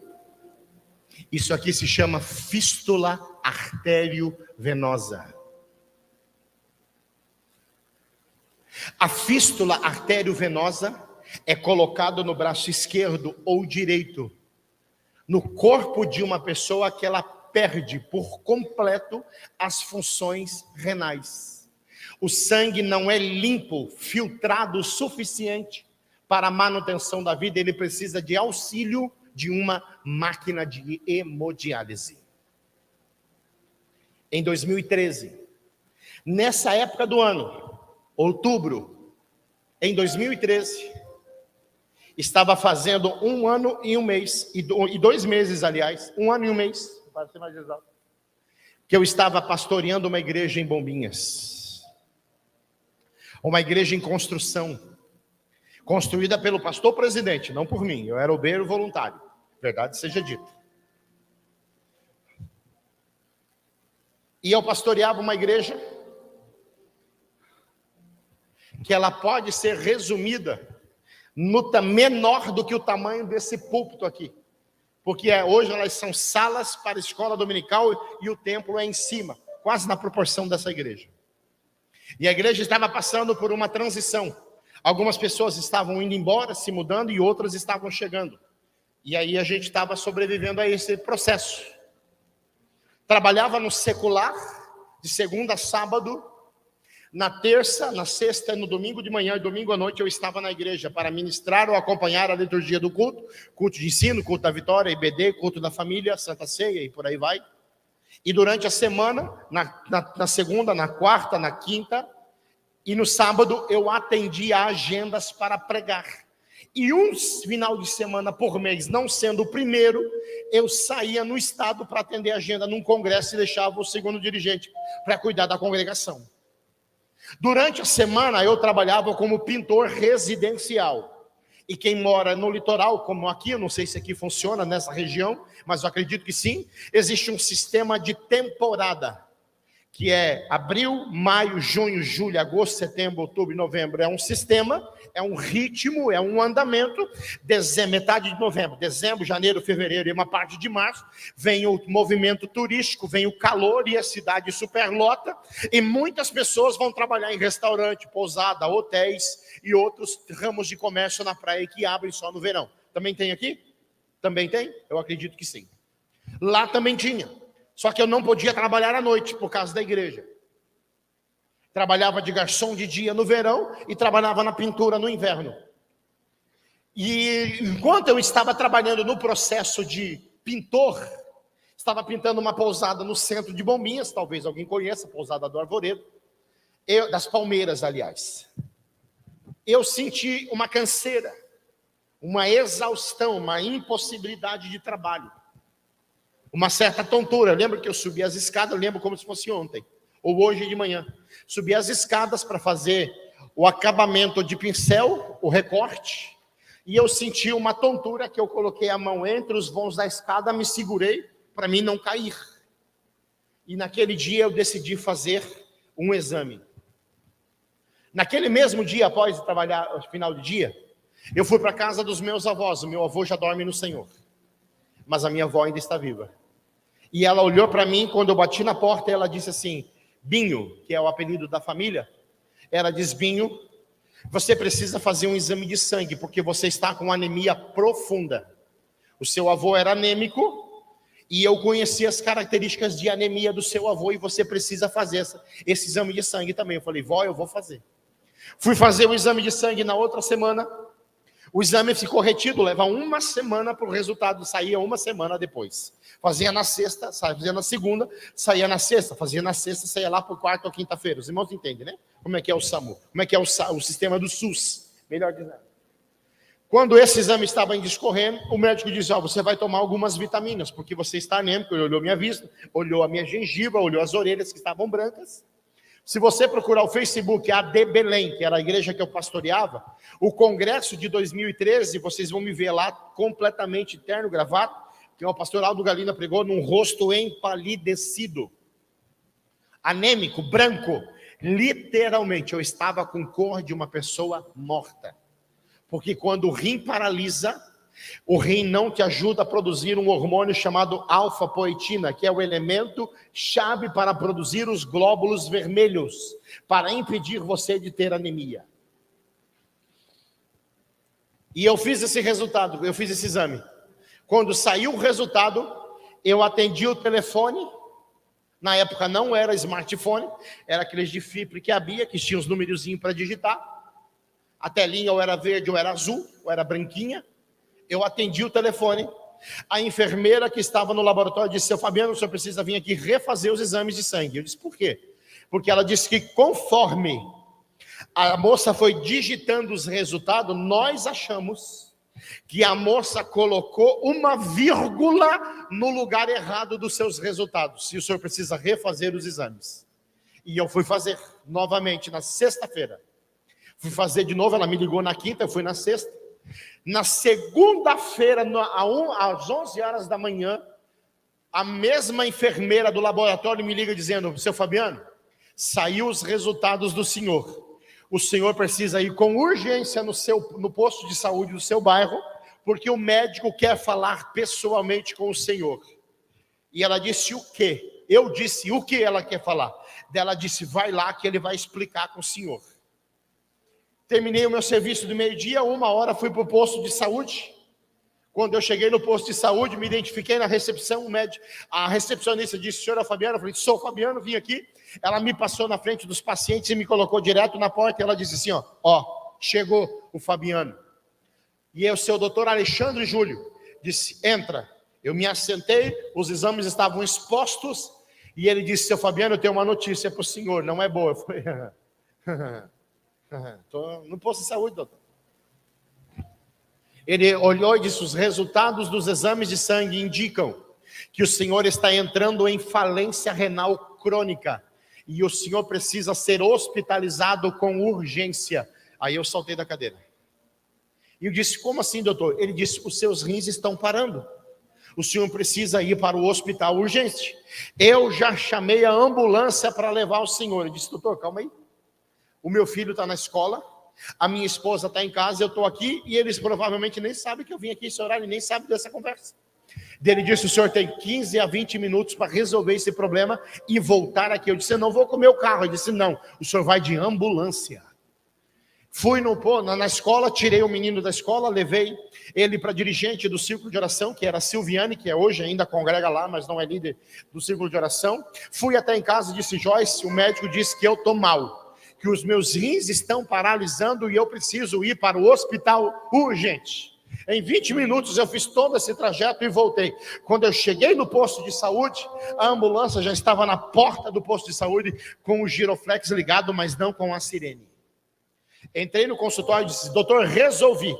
A: Isso aqui se chama fístula arteriovenosa. A fístula arteriovenosa é colocado no braço esquerdo ou direito, no corpo de uma pessoa que ela perde por completo as funções renais. O sangue não é limpo, filtrado o suficiente para a manutenção da vida, ele precisa de auxílio de uma máquina de hemodiálise. Em 2013, nessa época do ano, outubro, em 2013, estava fazendo 1 ano e 1 mês, e 2 meses, aliás, 1 ano e 1 mês, para ser mais exato, que eu estava pastoreando uma igreja em Bombinhas. Uma igreja em construção, construída pelo pastor presidente, não por mim, eu era obreiro voluntário. Verdade seja dita. E eu pastoreava uma igreja que ela pode ser resumida menor do que o tamanho desse púlpito aqui. Porque hoje elas são salas para escola dominical e o templo é em cima, quase na proporção dessa igreja. E a igreja estava passando por uma transição. Algumas pessoas estavam indo embora, se mudando, e outras estavam chegando. E aí a gente estava sobrevivendo a esse processo. Trabalhava no secular, de segunda a sábado. Na terça, na sexta e no domingo de manhã e domingo à noite eu estava na igreja para ministrar ou acompanhar a liturgia do culto, culto de ensino, culto da vitória, IBD, culto da família, Santa Ceia e por aí vai. E durante a semana, na segunda, na quarta, na quinta e no sábado eu atendia agendas para pregar. E um final de semana por mês, não sendo o primeiro, eu saía no estado para atender a agenda num congresso e deixava o segundo dirigente para cuidar da congregação. Durante a semana eu trabalhava como pintor residencial. E quem mora no litoral, como aqui, eu não sei se aqui funciona nessa região, mas eu acredito que sim, existe um sistema de temporada, que é abril, maio, junho, julho, agosto, setembro, outubro e novembro. É um sistema, é um ritmo, é um andamento. Metade de novembro, dezembro, janeiro, fevereiro e uma parte de março, vem o movimento turístico, vem o calor e a cidade superlota. E muitas pessoas vão trabalhar em restaurante, pousada, hotéis e outros ramos de comércio na praia que abrem só no verão. Também tem aqui? Também tem? Eu acredito que sim. Lá também tinha. Só que eu não podia trabalhar à noite por causa da igreja. Trabalhava de garçom de dia no verão e trabalhava na pintura no inverno. E enquanto eu estava trabalhando no processo de pintor, estava pintando uma pousada no centro de Bombinhas, talvez alguém conheça, a pousada do Arvoredo, das Palmeiras, aliás. Eu senti uma canseira, uma exaustão, uma impossibilidade de trabalho. Uma certa tontura. Eu lembro que eu subi as escadas, eu lembro como se fosse ontem, ou hoje de manhã. Subi as escadas para fazer o acabamento de pincel, o recorte, e eu senti uma tontura que eu coloquei a mão entre os vãos da escada, me segurei para mim não cair. E naquele dia eu decidi fazer um exame. Naquele mesmo dia, após trabalhar no final do dia, eu fui para a casa dos meus avós. O meu avô já dorme no Senhor, mas a minha avó ainda está viva. E ela olhou para mim, quando eu bati na porta, ela disse assim, Binho, que é o apelido da família, ela diz, Binho, você precisa fazer um exame de sangue, porque você está com anemia profunda. O seu avô era anêmico, e eu conheci as características de anemia do seu avô, e você precisa fazer esse exame de sangue também. Eu falei, vó, eu vou fazer. Fui fazer o exame de sangue na outra semana, o exame ficou retido, leva uma semana para o resultado, saía uma semana depois. Fazia na sexta, fazia na segunda, saía na sexta, fazia na sexta, saía lá por quarta ou quinta-feira. Os irmãos entendem, né? Como é que é o SAMU, como é que é o sistema do SUS, melhor dizendo. Quando esse exame estava discorrendo, o médico disse, você vai tomar algumas vitaminas, porque você está anêmico. Ele olhou minha vista, olhou a minha gengiva, olhou as orelhas que estavam brancas. Se você procurar o Facebook, AD Belém, que era a igreja que eu pastoreava, o congresso de 2013, vocês vão me ver lá completamente terno, gravata, que o pastor Aldo Galina pregou num rosto empalidecido, anêmico, branco. Literalmente, eu estava com cor de uma pessoa morta. Porque quando o rim paralisa, o rim não te ajuda a produzir um hormônio chamado alfa-poetina, que é o elemento chave para produzir os glóbulos vermelhos, para impedir você de ter anemia. E eu fiz esse resultado, eu fiz esse exame. Quando saiu o resultado, eu atendi o telefone. Na época não era smartphone, era aqueles de fibra que havia, que tinha os numerozinhos para digitar. A telinha ou era verde ou era azul, ou era branquinha. Eu atendi o telefone. A enfermeira que estava no laboratório disse, seu Fabiano, o senhor precisa vir aqui refazer os exames de sangue. Eu disse, por quê? Porque ela disse que conforme a moça foi digitando os resultados, nós achamos que a moça colocou uma vírgula no lugar errado dos seus resultados. E o senhor precisa refazer os exames. E eu fui fazer novamente na sexta-feira. Fui fazer de novo, ela me ligou na quinta, eu fui na sexta. Na segunda-feira, às 11 horas da manhã, a mesma enfermeira do laboratório me liga dizendo: seu Fabiano, saiu os resultados do senhor. O senhor precisa ir com urgência no posto de saúde do seu bairro, porque o médico quer falar pessoalmente com o senhor. E ela disse: o quê? Eu disse: o que ela quer falar? Ela disse: vai lá que ele vai explicar com o senhor. Terminei o meu serviço do meio-dia, 1h fui para o posto de saúde. Quando eu cheguei no posto de saúde, me identifiquei na recepção, a recepcionista disse: senhora Fabiano? Eu falei: sou Fabiano, vim aqui. Ela me passou na frente dos pacientes e me colocou direto na porta. Ela disse assim: ó, chegou o Fabiano. E o seu doutor Alexandre Júlio disse: entra. Eu me assentei, os exames estavam expostos, e ele disse: seu Fabiano, eu tenho uma notícia para o senhor, não é boa. Eu falei: estou no posto de saúde, doutor. Ele olhou e disse: os resultados dos exames de sangue indicam que o senhor está entrando em falência renal crônica, e o senhor precisa ser hospitalizado com urgência. Aí eu saltei da cadeira. E eu disse: como assim, doutor? Ele disse: os seus rins estão parando. O senhor precisa ir para o hospital urgente. Eu já chamei a ambulância para levar o senhor. Eu disse: doutor, calma aí. O meu filho está na escola, a minha esposa está em casa, eu estou aqui, e eles provavelmente nem sabem que eu vim aqui esse horário, nem sabem dessa conversa. Ele disse: o senhor tem 15 a 20 minutos para resolver esse problema e voltar aqui. Eu disse: eu não vou com o meu carro. Ele disse: não, o senhor vai de ambulância. Fui na escola, tirei o menino da escola, levei ele para a dirigente do círculo de oração, que era a Silviane, que hoje ainda congrega lá, mas não é líder do círculo de oração. Fui até em casa e disse: Joyce, o médico disse que eu estou mal, que os meus rins estão paralisando e eu preciso ir para o hospital urgente. Em 20 minutos eu fiz todo esse trajeto e voltei. Quando eu cheguei no posto de saúde, a ambulância já estava na porta do posto de saúde com o giroflex ligado, mas não com a sirene. Entrei no consultório e disse: doutor, resolvi.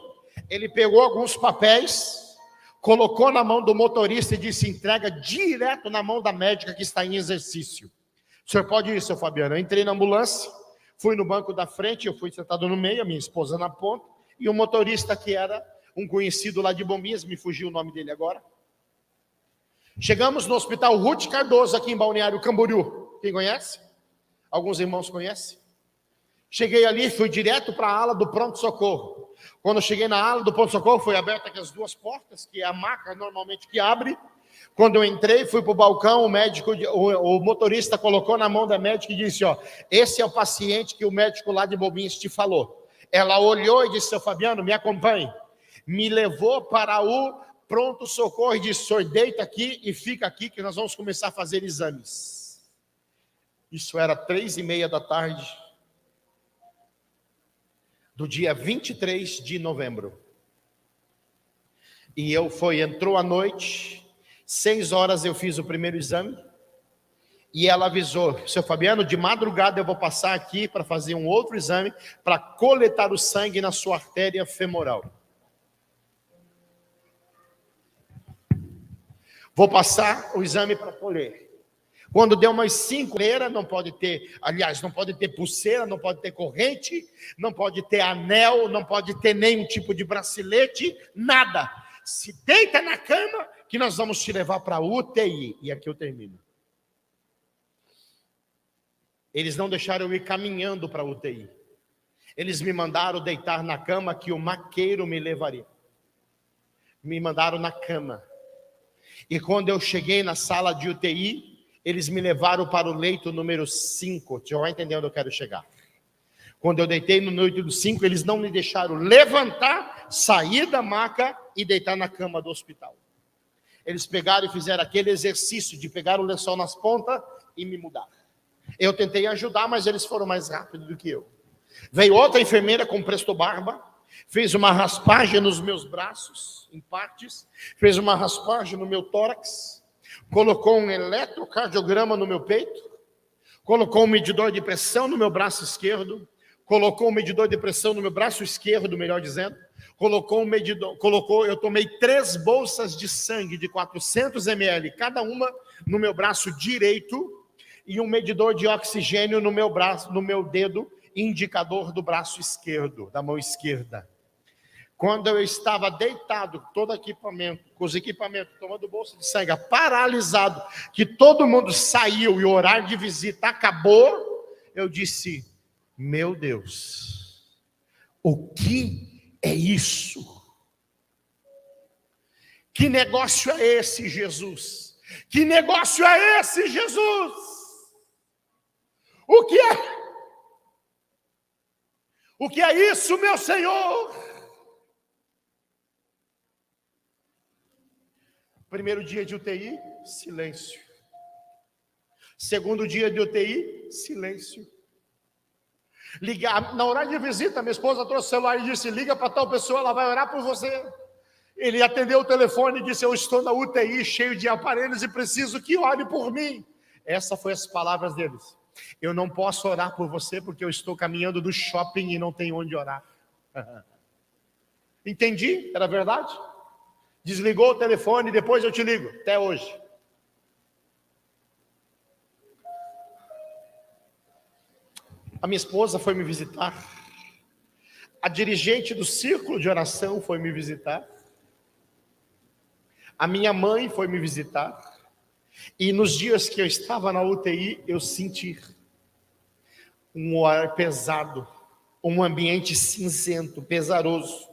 A: Ele pegou alguns papéis, colocou na mão do motorista e disse: entrega direto na mão da médica que está em exercício. O senhor pode ir, seu Fabiano. Eu entrei na ambulância, fui no banco da frente, eu fui sentado no meio, a minha esposa na ponta, e o motorista, que era um conhecido lá de Bombinhas, me fugiu o nome dele agora. Chegamos no hospital Ruth Cardoso, aqui em Balneário Camboriú. Quem conhece? Alguns irmãos conhecem? Cheguei ali, fui direto para a ala do pronto-socorro. Quando eu cheguei na ala do pronto-socorro, foi aberta aquelas duas portas, que é a maca normalmente que abre. Quando eu entrei, fui para o balcão, o motorista colocou na mão da médica e disse: esse é o paciente que o médico lá de Bombinhas te falou. Ela olhou e disse: seu Fabiano, me acompanhe. Me levou para o pronto-socorro e disse: senhor, deita aqui e fica aqui que nós vamos começar a fazer exames. Isso era 3h30 da tarde. Do dia 23 de novembro. E entrou à noite, 6 horas eu fiz o primeiro exame, e ela avisou: seu Fabiano, de madrugada eu vou passar aqui para fazer um outro exame, para coletar o sangue na sua artéria femoral. Vou passar o exame para colher. Quando deu umas 5, não pode ter, aliás, não pode ter pulseira, não pode ter corrente, não pode ter anel, não pode ter nenhum tipo de bracelete, nada. Se deita na cama que nós vamos te levar para a UTI. E aqui eu termino. Eles não deixaram eu ir caminhando para a UTI. Eles me mandaram deitar na cama que o maqueiro me levaria. Me mandaram na cama. E quando eu cheguei na sala de UTI, eles me levaram para o leito número 5. Você vai entender onde eu quero chegar. Quando eu deitei no leito 5, eles não me deixaram levantar, sair da maca e deitar na cama do hospital. Eles pegaram e fizeram aquele exercício de pegar o lençol nas pontas e me mudar. Eu tentei ajudar, mas eles foram mais rápidos do que eu. Veio outra enfermeira com presto barba, fez uma raspagem nos meus braços, em partes, fez uma raspagem no meu tórax, colocou um eletrocardiograma no meu peito, colocou um medidor de pressão no meu braço esquerdo, colocou um medidor de pressão no meu braço esquerdo, melhor dizendo, eu tomei 3 bolsas de sangue de 400 ml, cada uma no meu braço direito, e um medidor de oxigênio no meu braço, no meu dedo indicador do braço esquerdo, da mão esquerda. Quando eu estava deitado, todo equipamento, com os equipamentos, tomando bolsa de sangue, paralisado, que todo mundo saiu e o horário de visita acabou, eu disse: meu Deus, o que é isso? Que negócio é esse, Jesus? Que negócio é esse, Jesus? O que é? O que é isso, meu Senhor? Primeiro dia de UTI, silêncio. Segundo dia de UTI, silêncio. Ligar, na hora de visita, minha esposa trouxe o celular e disse: liga para tal pessoa, ela vai orar por você. Ele atendeu o telefone e disse: eu estou na UTI, cheio de aparelhos e preciso que ore por mim. Essas foram as palavras deles. Eu não posso orar por você porque eu estou caminhando do shopping e não tenho onde orar. Entendi, era verdade? Desligou o telefone, depois eu te ligo, até hoje. A minha esposa foi me visitar. A dirigente do círculo de oração foi me visitar. A minha mãe foi me visitar. E nos dias que eu estava na UTI, eu senti um ar pesado, um ambiente cinzento, pesaroso.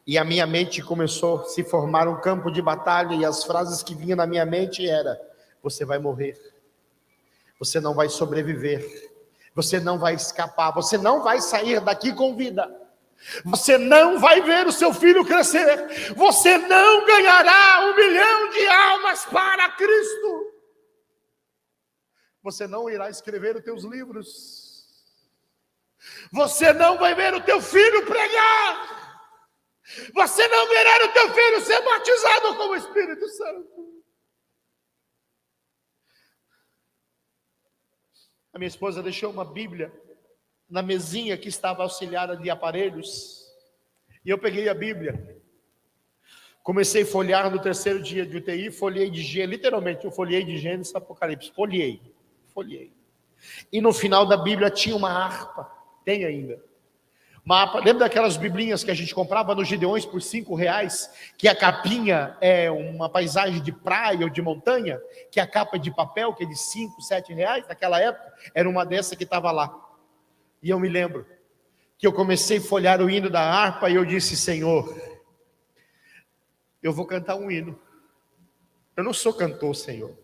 A: E a minha mente começou a se formar um campo de batalha, e as frases que vinham na minha mente era: você vai morrer, você não vai sobreviver, você não vai escapar, você não vai sair daqui com vida, você não vai ver o seu filho crescer, você não ganhará 1 milhão de almas para Cristo, você não irá escrever os teus livros, você não vai ver o teu filho pregar, você não verá o teu filho ser batizado com o Espírito Santo. A minha esposa deixou uma Bíblia na mesinha que estava auxiliada de aparelhos, e eu peguei a Bíblia, comecei a folhear no terceiro dia de UTI, folhei de Gênesis, literalmente eu folhei de Gênesis Apocalipse, folhei, e no final da Bíblia tinha uma harpa, tem ainda, lembra daquelas biblinhas que a gente comprava nos Gideões por R$5, que a capinha é uma paisagem de praia ou de montanha, que a capa é de papel, que é de R$5, R$7, naquela época, era uma dessa que estava lá. E eu me lembro que eu comecei a folhear o hino da harpa e eu disse: Senhor, eu vou cantar um hino. Eu não sou cantor, Senhor.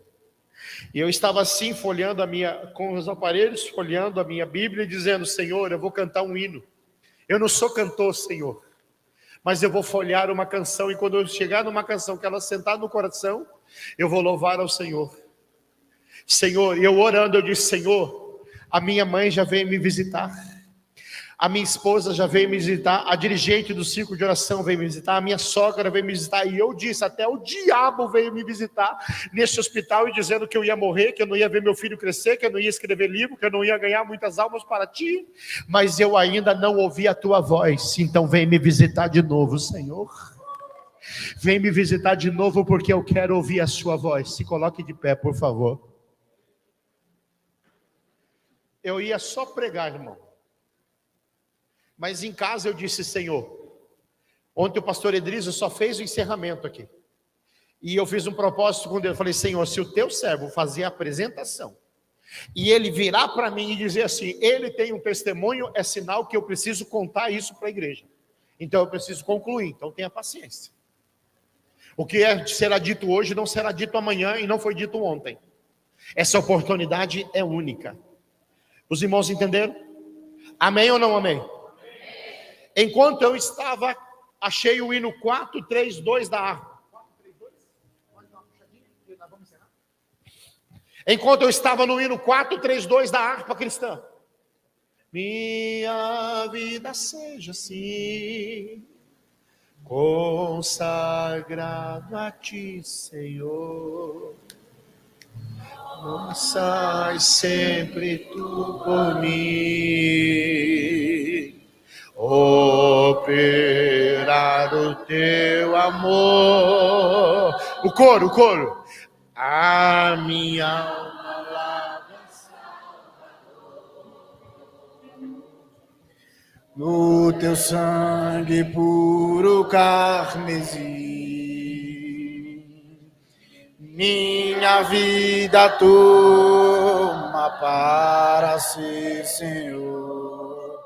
A: E eu estava assim, folheando com os aparelhos, folheando a minha Bíblia e dizendo: Senhor, eu vou cantar um hino. Eu não sou cantor, Senhor, mas eu vou folhear uma canção, e quando eu chegar numa canção que ela sentar no coração, eu vou louvar ao Senhor. Senhor, e eu orando, eu disse: Senhor, a minha mãe já veio me visitar, a minha esposa já veio me visitar, a dirigente do círculo de oração veio me visitar, a minha sogra veio me visitar, e eu disse: até o diabo veio me visitar nesse hospital, e dizendo que eu ia morrer, que eu não ia ver meu filho crescer, que eu não ia escrever livro, que eu não ia ganhar muitas almas para ti, mas eu ainda não ouvi a tua voz. Então vem me visitar de novo, Senhor, vem me visitar de novo, porque eu quero ouvir a sua voz. Se coloque de pé, por favor. Eu ia só pregar, irmão, mas em casa eu disse: Senhor, ontem o pastor Edrizo só fez o encerramento aqui, e eu fiz um propósito com Deus. Eu falei: Senhor, se o teu servo fazer a apresentação, e ele virar para mim e dizer assim: ele tem um testemunho, é sinal que eu preciso contar isso para a igreja, então eu preciso concluir, então tenha paciência. O que será dito hoje não será dito amanhã, e não foi dito ontem. Essa oportunidade é única. Os irmãos entenderam? Amém ou não amém? Enquanto eu estava, achei o hino 432 da harpa. Enquanto eu estava no hino 432 da harpa cristã. Minha vida seja assim, consagrado a ti, Senhor. Não sai sempre tu por mim, operar o teu amor. O coro. A minha alma lava, Salvador.
B: no teu sangue puro carmesim. Minha vida toma para ser, Senhor,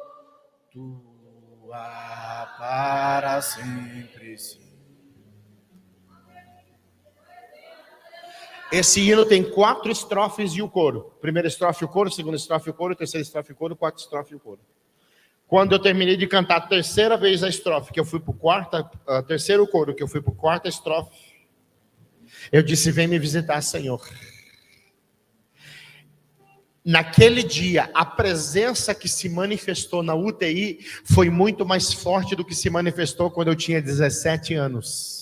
B: tua para sempre, sim.
A: Esse hino tem 4 estrofes e o coro. Primeira estrofe o coro, segunda estrofe o coro, terceira estrofe o coro, quarta estrofe o coro. Quando eu terminei de cantar a terceira vez a estrofe, que eu fui para o terceiro coro, que eu fui para a quarta estrofe, eu disse, vem me visitar, Senhor. Naquele dia, a presença que se manifestou na UTI foi muito mais forte do que se manifestou quando eu tinha 17 anos.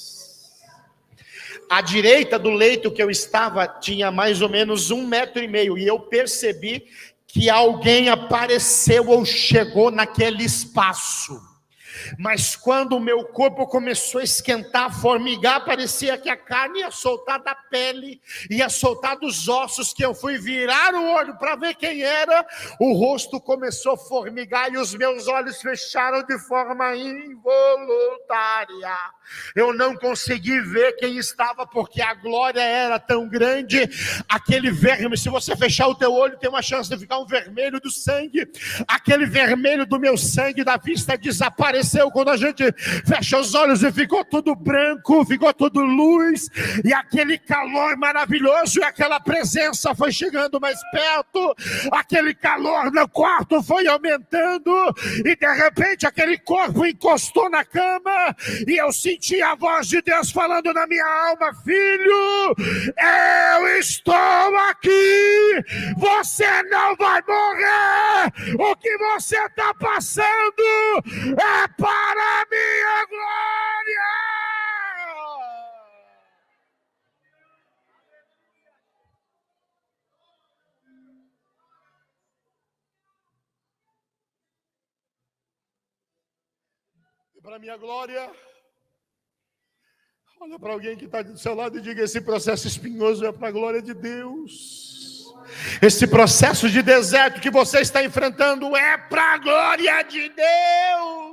A: À direita do leito que eu estava, tinha mais ou menos 1,5 metro, e eu percebi que alguém apareceu ou chegou naquele espaço. Mas quando o meu corpo começou a esquentar, formigar, parecia que a carne ia soltar da pele, ia soltar dos ossos, que eu fui virar o olho para ver quem era, o rosto começou a formigar e os meus olhos fecharam de forma involuntária. Eu não consegui ver quem estava, porque a glória era tão grande, aquele vermelho, se você fechar o teu olho, tem uma chance de ficar um vermelho do sangue, aquele vermelho do meu sangue da vista desapareceu quando a gente fecha os olhos e ficou tudo branco, ficou tudo luz, e aquele calor maravilhoso, e aquela presença foi chegando mais perto, aquele calor no quarto foi aumentando, e de repente aquele corpo encostou na cama, e eu senti a voz de Deus falando na minha alma, filho, eu estou aqui, você não vai morrer, o que você está passando é para a minha glória. E para a minha glória, olha para alguém que está do seu lado e diga, esse processo espinhoso é para a glória de Deus. Esse processo de deserto que você está enfrentando é para a glória de Deus.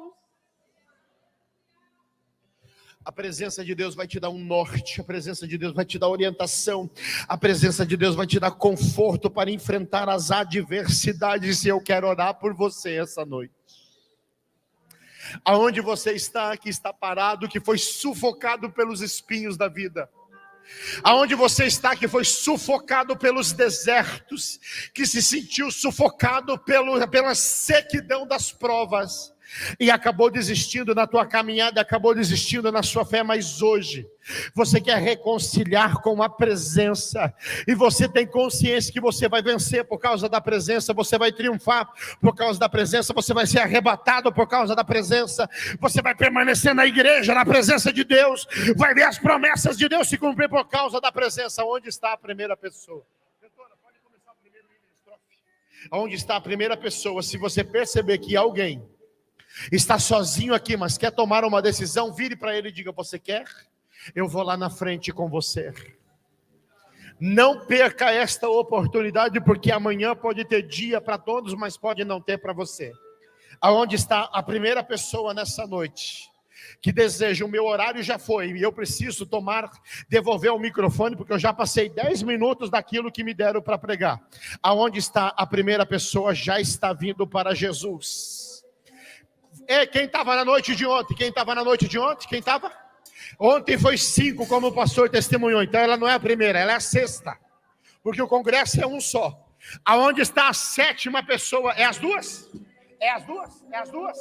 A: A presença de Deus vai te dar um norte, a presença de Deus vai te dar orientação, a presença de Deus vai te dar conforto para enfrentar as adversidades, e eu quero orar por você essa noite. Aonde você está, que está parado, que foi sufocado pelos espinhos da vida. Aonde você está, que foi sufocado pelos desertos, que se sentiu sufocado pela sequidão das provas, e acabou desistindo na tua caminhada, acabou desistindo na sua fé, mas hoje você quer reconciliar com a presença, e você tem consciência que você vai vencer por causa da presença, você vai triunfar por causa da presença, você vai ser arrebatado por causa da presença, você vai permanecer na igreja, na presença de Deus, vai ver as promessas de Deus se cumprir por causa da presença. Onde está a primeira pessoa? Doutora, pode começar o primeiro estrofe. Onde está a primeira pessoa? Se você perceber que alguém está sozinho aqui, mas quer tomar uma decisão, vire para ele e diga, você quer? Eu vou lá na frente com você. Não perca esta oportunidade, porque amanhã pode ter dia para todos, mas pode não ter para você. Aonde está a primeira pessoa nessa noite que deseja, o meu horário já foi, e eu preciso devolver o microfone, porque eu já passei 10 minutos daquilo que me deram para pregar. Aonde está a primeira pessoa, já está vindo para Jesus. Quem estava na noite de ontem? Quem estava na noite de ontem? Quem estava? Ontem foi 5, como o pastor testemunhou. Então ela não é a primeira, ela é a sexta. Porque o congresso é um só. Aonde está a 7ª pessoa? É as duas? É as duas? É as duas?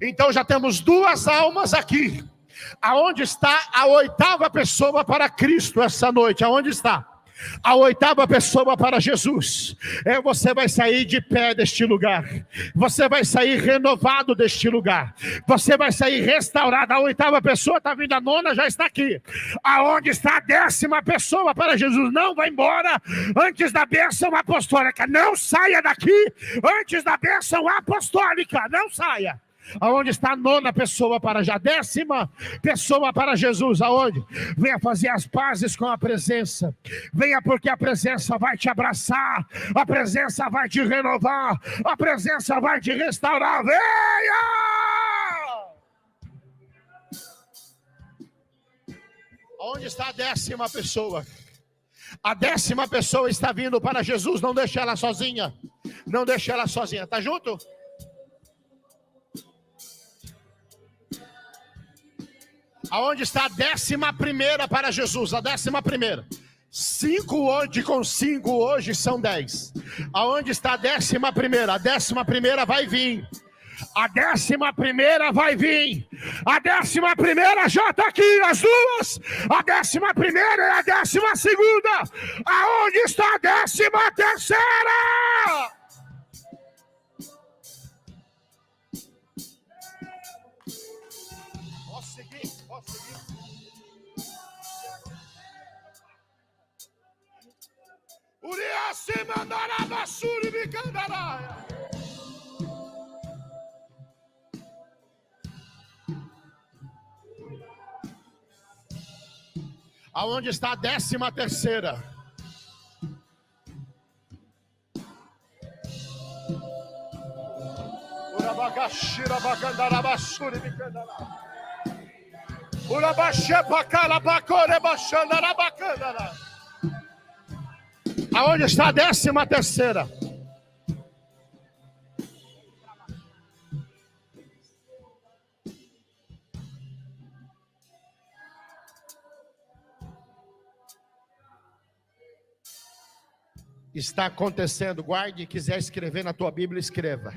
A: Então já temos 2 almas aqui. Aonde está a 8ª pessoa para Cristo essa noite? Aonde está? A 8ª pessoa para Jesus. Você vai sair de pé deste lugar, você vai sair renovado deste lugar, você vai sair restaurado. A 8ª pessoa está vindo, a 9ª já está aqui. Aonde está a 10ª pessoa para Jesus? Não vai embora antes da bênção apostólica. Não saia daqui antes da bênção apostólica. Não saia. Aonde está a nona pessoa para já? 10ª pessoa para Jesus. Aonde? Venha fazer as pazes com a presença. Venha, porque a presença vai te abraçar. A presença vai te renovar. A presença vai te restaurar. Venha! Aonde está a 10ª pessoa? A 10ª pessoa está vindo para Jesus. Não deixe ela sozinha. Não deixe ela sozinha. Tá junto? Aonde está a 11ª para Jesus? A 11ª. 5 hoje com 5 hoje são 10. Aonde está a 11ª? A 11ª vai vir. A 11ª vai vir. A 11ª já está aqui, as duas. A 11ª e a 12ª. Aonde está a 13ª? Posso seguir? Uriasse mandará suri bicandaraia. Aonde está a 13ª? Urabagashira bacandarabasuri bicandaraia. Urabaxepacala bacore bacandarabacandaraia. Aonde está a 13ª? Está acontecendo, guarde, quiser escrever na tua Bíblia, escreva.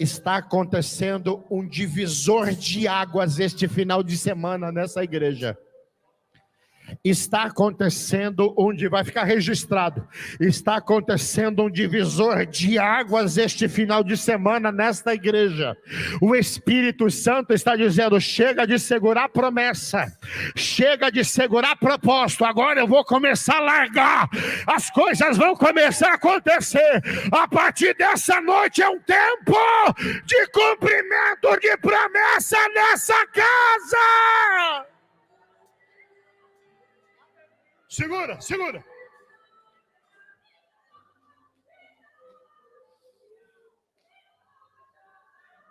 A: Está acontecendo um divisor de águas este final de semana nessa igreja. Está acontecendo onde vai ficar registrado. Está acontecendo um divisor de águas este final de semana nesta igreja. O Espírito Santo está dizendo: chega de segurar promessa, chega de segurar propósito. Agora eu vou começar a largar. As coisas vão começar a acontecer. A partir dessa noite é um tempo de cumprimento de promessa nessa casa. Segura.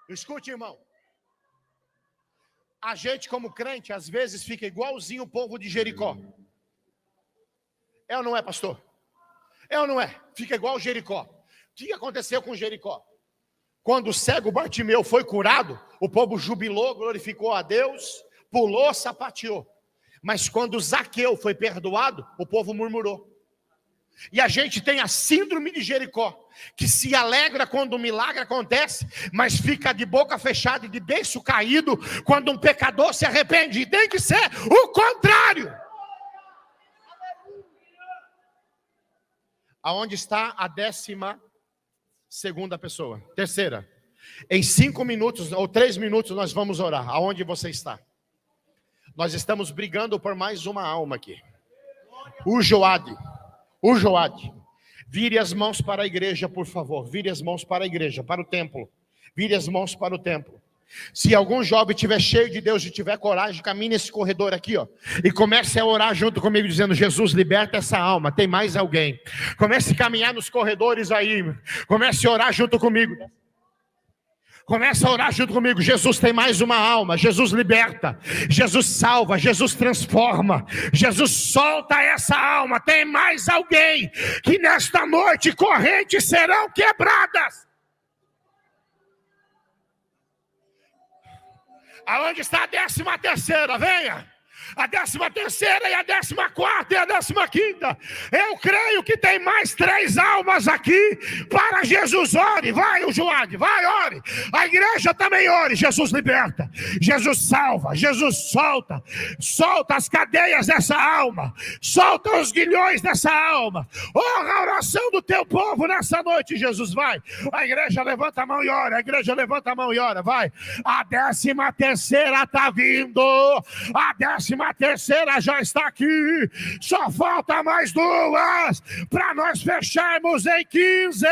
A: Escute, irmão. A gente, como crente, às vezes fica igualzinho o povo de Jericó. É ou não é, pastor? É ou não é? Fica igual Jericó. O que aconteceu com Jericó? Quando o cego Bartimeu foi curado, o povo jubilou, glorificou a Deus, pulou, sapateou. Mas quando Zaqueu foi perdoado, o povo murmurou. E a gente tem a síndrome de Jericó, que se alegra quando um milagre acontece, mas fica de boca fechada e de beiço caído quando um pecador se arrepende. E tem que ser o contrário. Aonde está a 12ª pessoa? Terceira. Em 5 minutos ou 3 minutos nós vamos orar. Aonde você está? Nós estamos brigando por mais uma alma aqui. O Joade. Vire as mãos para a igreja, por favor. Vire as mãos para a igreja, para o templo. Vire as mãos para o templo. Se algum jovem estiver cheio de Deus e tiver coragem, caminhe nesse corredor aqui, ó, e comece a orar junto comigo, dizendo: Jesus, liberta essa alma. Tem mais alguém? Comece a caminhar nos corredores aí. Comece a orar junto comigo. Começa a orar junto comigo. Jesus, tem mais uma alma. Jesus liberta, Jesus salva, Jesus transforma, Jesus solta essa alma. Tem mais alguém que nesta noite correntes serão quebradas. Aonde está a 13ª? Venha. A 13ª e a 14ª e a 15ª. Eu creio que tem mais 3 almas aqui para Jesus. Ore, vai o Joade, vai, ore. A igreja também ore. Jesus liberta, Jesus salva, Jesus solta. Solta as cadeias dessa alma, solta os guilhões dessa alma. Honra a oração do teu povo nessa noite, Jesus, vai. A igreja levanta a mão e ora. A igreja levanta a mão e ora, vai. A 13ª está vindo. A 13ª já está aqui. Só falta mais 2 para nós fecharmos em 15.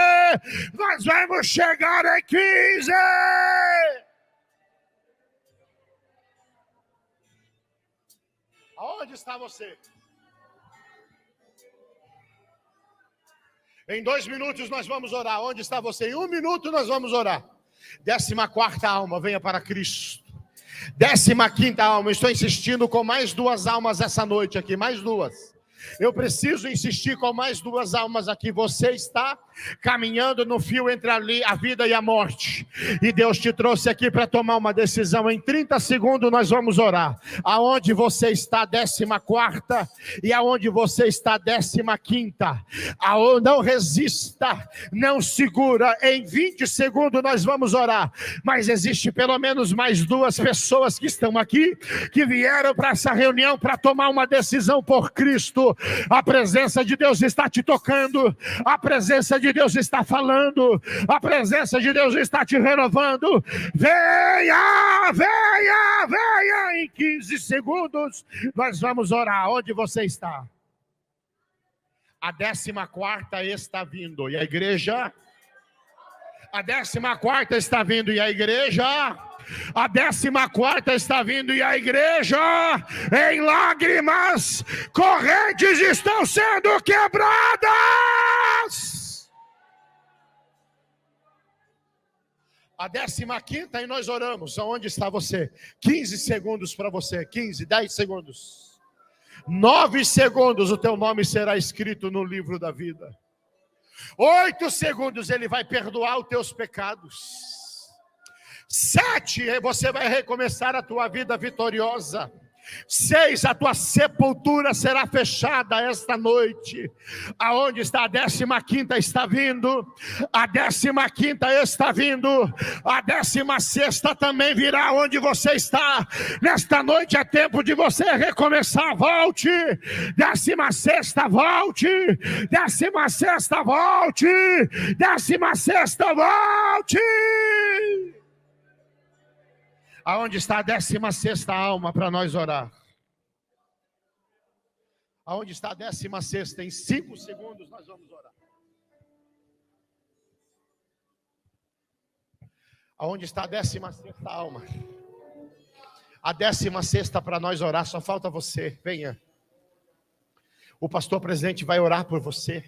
A: Nós vamos chegar em 15. Aonde está você? Em 2 minutos nós vamos orar. Onde está você? Em 1 minuto nós vamos orar. 14ª alma, venha para Cristo. 15ª alma, estou insistindo com mais 2 almas essa noite aqui, mais 2. Eu preciso insistir com mais 2 almas aqui. Você está caminhando no fio entre a vida e a morte. E Deus te trouxe aqui para tomar uma decisão. Em 30 segundos nós vamos orar. Aonde você está, 14ª, e aonde você está, 15ª. Não resista, não segura. Em 20 segundos nós vamos orar. Mas existe pelo menos mais 2 pessoas que estão aqui, que vieram para essa reunião para tomar uma decisão por Cristo. A presença de Deus está te tocando, a presença de Deus está falando, a presença de Deus está te renovando. Venha, venha, venha. Em 15 segundos nós vamos orar. Onde você está? A 14ª está vindo, e a igreja? A 14ª está vindo, e a igreja? A 14ª está vindo, e a igreja, em lágrimas, correntes estão sendo quebradas. A 15ª, e nós oramos. Aonde está você? 15 segundos para você. 15, 10 segundos. 9 segundos, o teu nome será escrito no livro da vida. 8 segundos, ele vai perdoar os teus pecados. 7, você vai recomeçar a tua vida vitoriosa. 6, a tua sepultura será fechada esta noite. Aonde está? A 15ª está vindo. A 15ª está vindo. A 16ª também virá. Onde você está? Nesta noite é tempo de você recomeçar. Volte. 16ª, volte. 16ª, volte. 16ª, volte. Aonde está a 16ª alma para nós orar? Aonde está a 16ª? Em 5 segundos nós vamos orar. Aonde está a 16ª alma? A 16ª para nós orar, só falta você. Venha. O pastor presidente vai orar por você.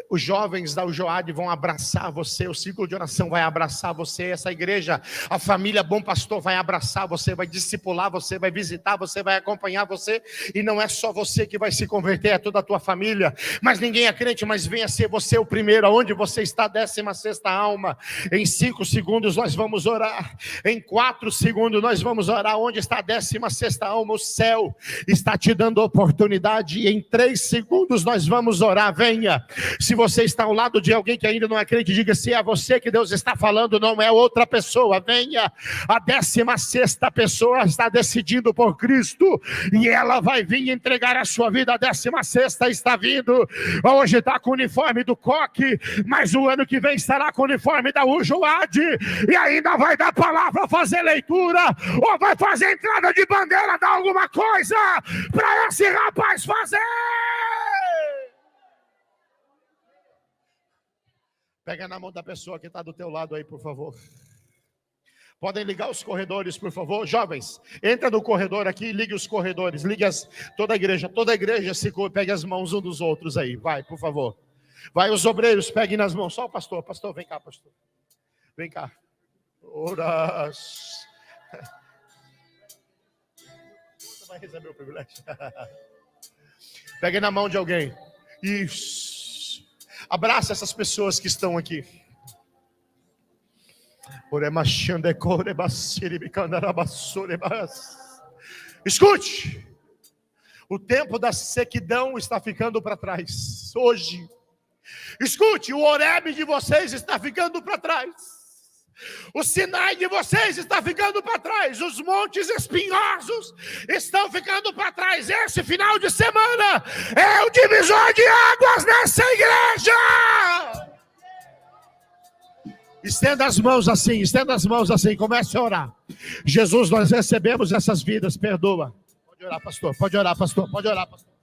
A: Os jovens da UJOAD vão abraçar você, o círculo de oração vai abraçar você, essa igreja, a família Bom Pastor vai abraçar você, vai discipular você, vai visitar você, vai acompanhar você, e não é só você que vai se converter, é toda a tua família, mas ninguém é crente, mas venha ser você o primeiro. Aonde você está, 16ª alma? Em 5 segundos nós vamos orar, em 4 segundos nós vamos orar. Onde está a 16ª alma? O céu está te dando oportunidade, e em 3 segundos nós vamos orar. Venha. Se você está ao lado de alguém que ainda não é crente, diga: se é você que Deus está falando, não é outra pessoa. Venha. A 16ª pessoa está decidindo por Cristo, e ela vai vir entregar a sua vida. A 16ª está vindo. Hoje está com o uniforme do coque, mas o ano que vem estará com o uniforme da UJOAD, e ainda vai dar palavra, fazer leitura, ou vai fazer entrada de bandeira, dar alguma coisa para esse rapaz fazer. Pega na mão da pessoa que está do teu lado aí, por favor. Podem ligar os corredores, por favor. Jovens, entra no corredor aqui e ligue os corredores. Ligue toda a igreja pegue as mãos um dos outros aí. Vai, por favor. Vai, os obreiros, peguem nas mãos. Só o pastor. Pastor, vem cá, pastor. Vem cá. Oras. Você vai receber o privilégio. Pegue na mão de alguém. Isso. Abraça essas pessoas que estão aqui. Escute. O tempo da sequidão está ficando para trás. Hoje. Escute, o Horebe de vocês está ficando para trás. O Sinai de vocês está ficando para trás. Os montes espinhosos estão ficando para trás. Esse final de semana é o divisor de águas nessa igreja. Estenda as mãos assim, comece a orar. Jesus, nós recebemos essas vidas, perdoa. Pode orar, pastor, pode orar, pastor, pode orar, pastor.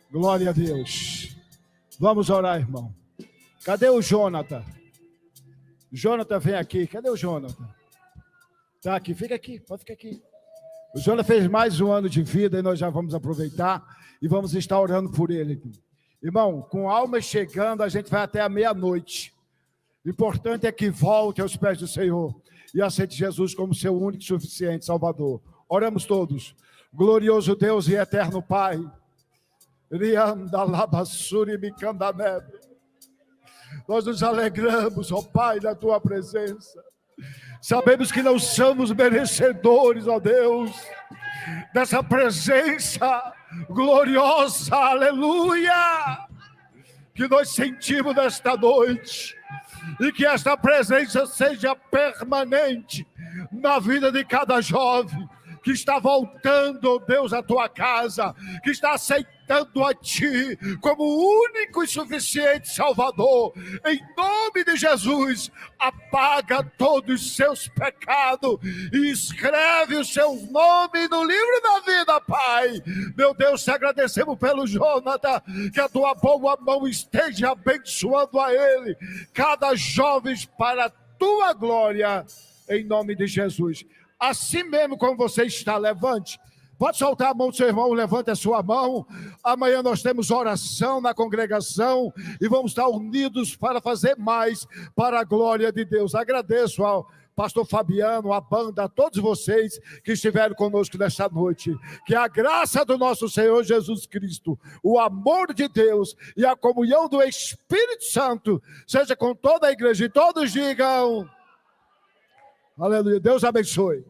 C: Glória a Deus. Vamos orar, irmão. Cadê o Jonathan? Jonathan, vem aqui. Cadê o Jonathan? Tá aqui, fica aqui, pode ficar aqui. O Jonas fez mais um ano de vida e nós já vamos aproveitar e vamos estar orando por ele. Irmão, com almas chegando, a gente vai até a meia-noite. O importante é que volte aos pés do Senhor e aceite Jesus como seu único e suficiente Salvador. Oramos todos. Glorioso Deus e eterno Pai. Nós nos alegramos, ó Pai, na tua presença. Sabemos que não somos merecedores, ó Deus, dessa presença gloriosa, aleluia, que nós sentimos nesta noite, e que esta presença seja permanente na vida de cada jovem que está voltando, ó Deus, à tua casa, que está aceitando a ti como único e suficiente Salvador. Em nome de Jesus, apaga todos os seus pecados e escreve o seu nome no livro da vida, Pai. Meu Deus, te agradecemos pelo Jonathan, que a tua boa mão esteja abençoando a ele, cada jovem para a tua glória, em nome de Jesus. Assim mesmo como você está, levante. Pode soltar a mão do seu irmão, levante a sua mão. Amanhã nós temos oração na congregação e vamos estar unidos para fazer mais para a glória de Deus. Agradeço ao pastor Fabiano, a banda, a todos vocês que estiveram conosco nesta noite. Que a graça do nosso Senhor Jesus Cristo, o amor de Deus e a comunhão do Espírito Santo seja com toda a igreja. E todos digam... Aleluia. Deus abençoe.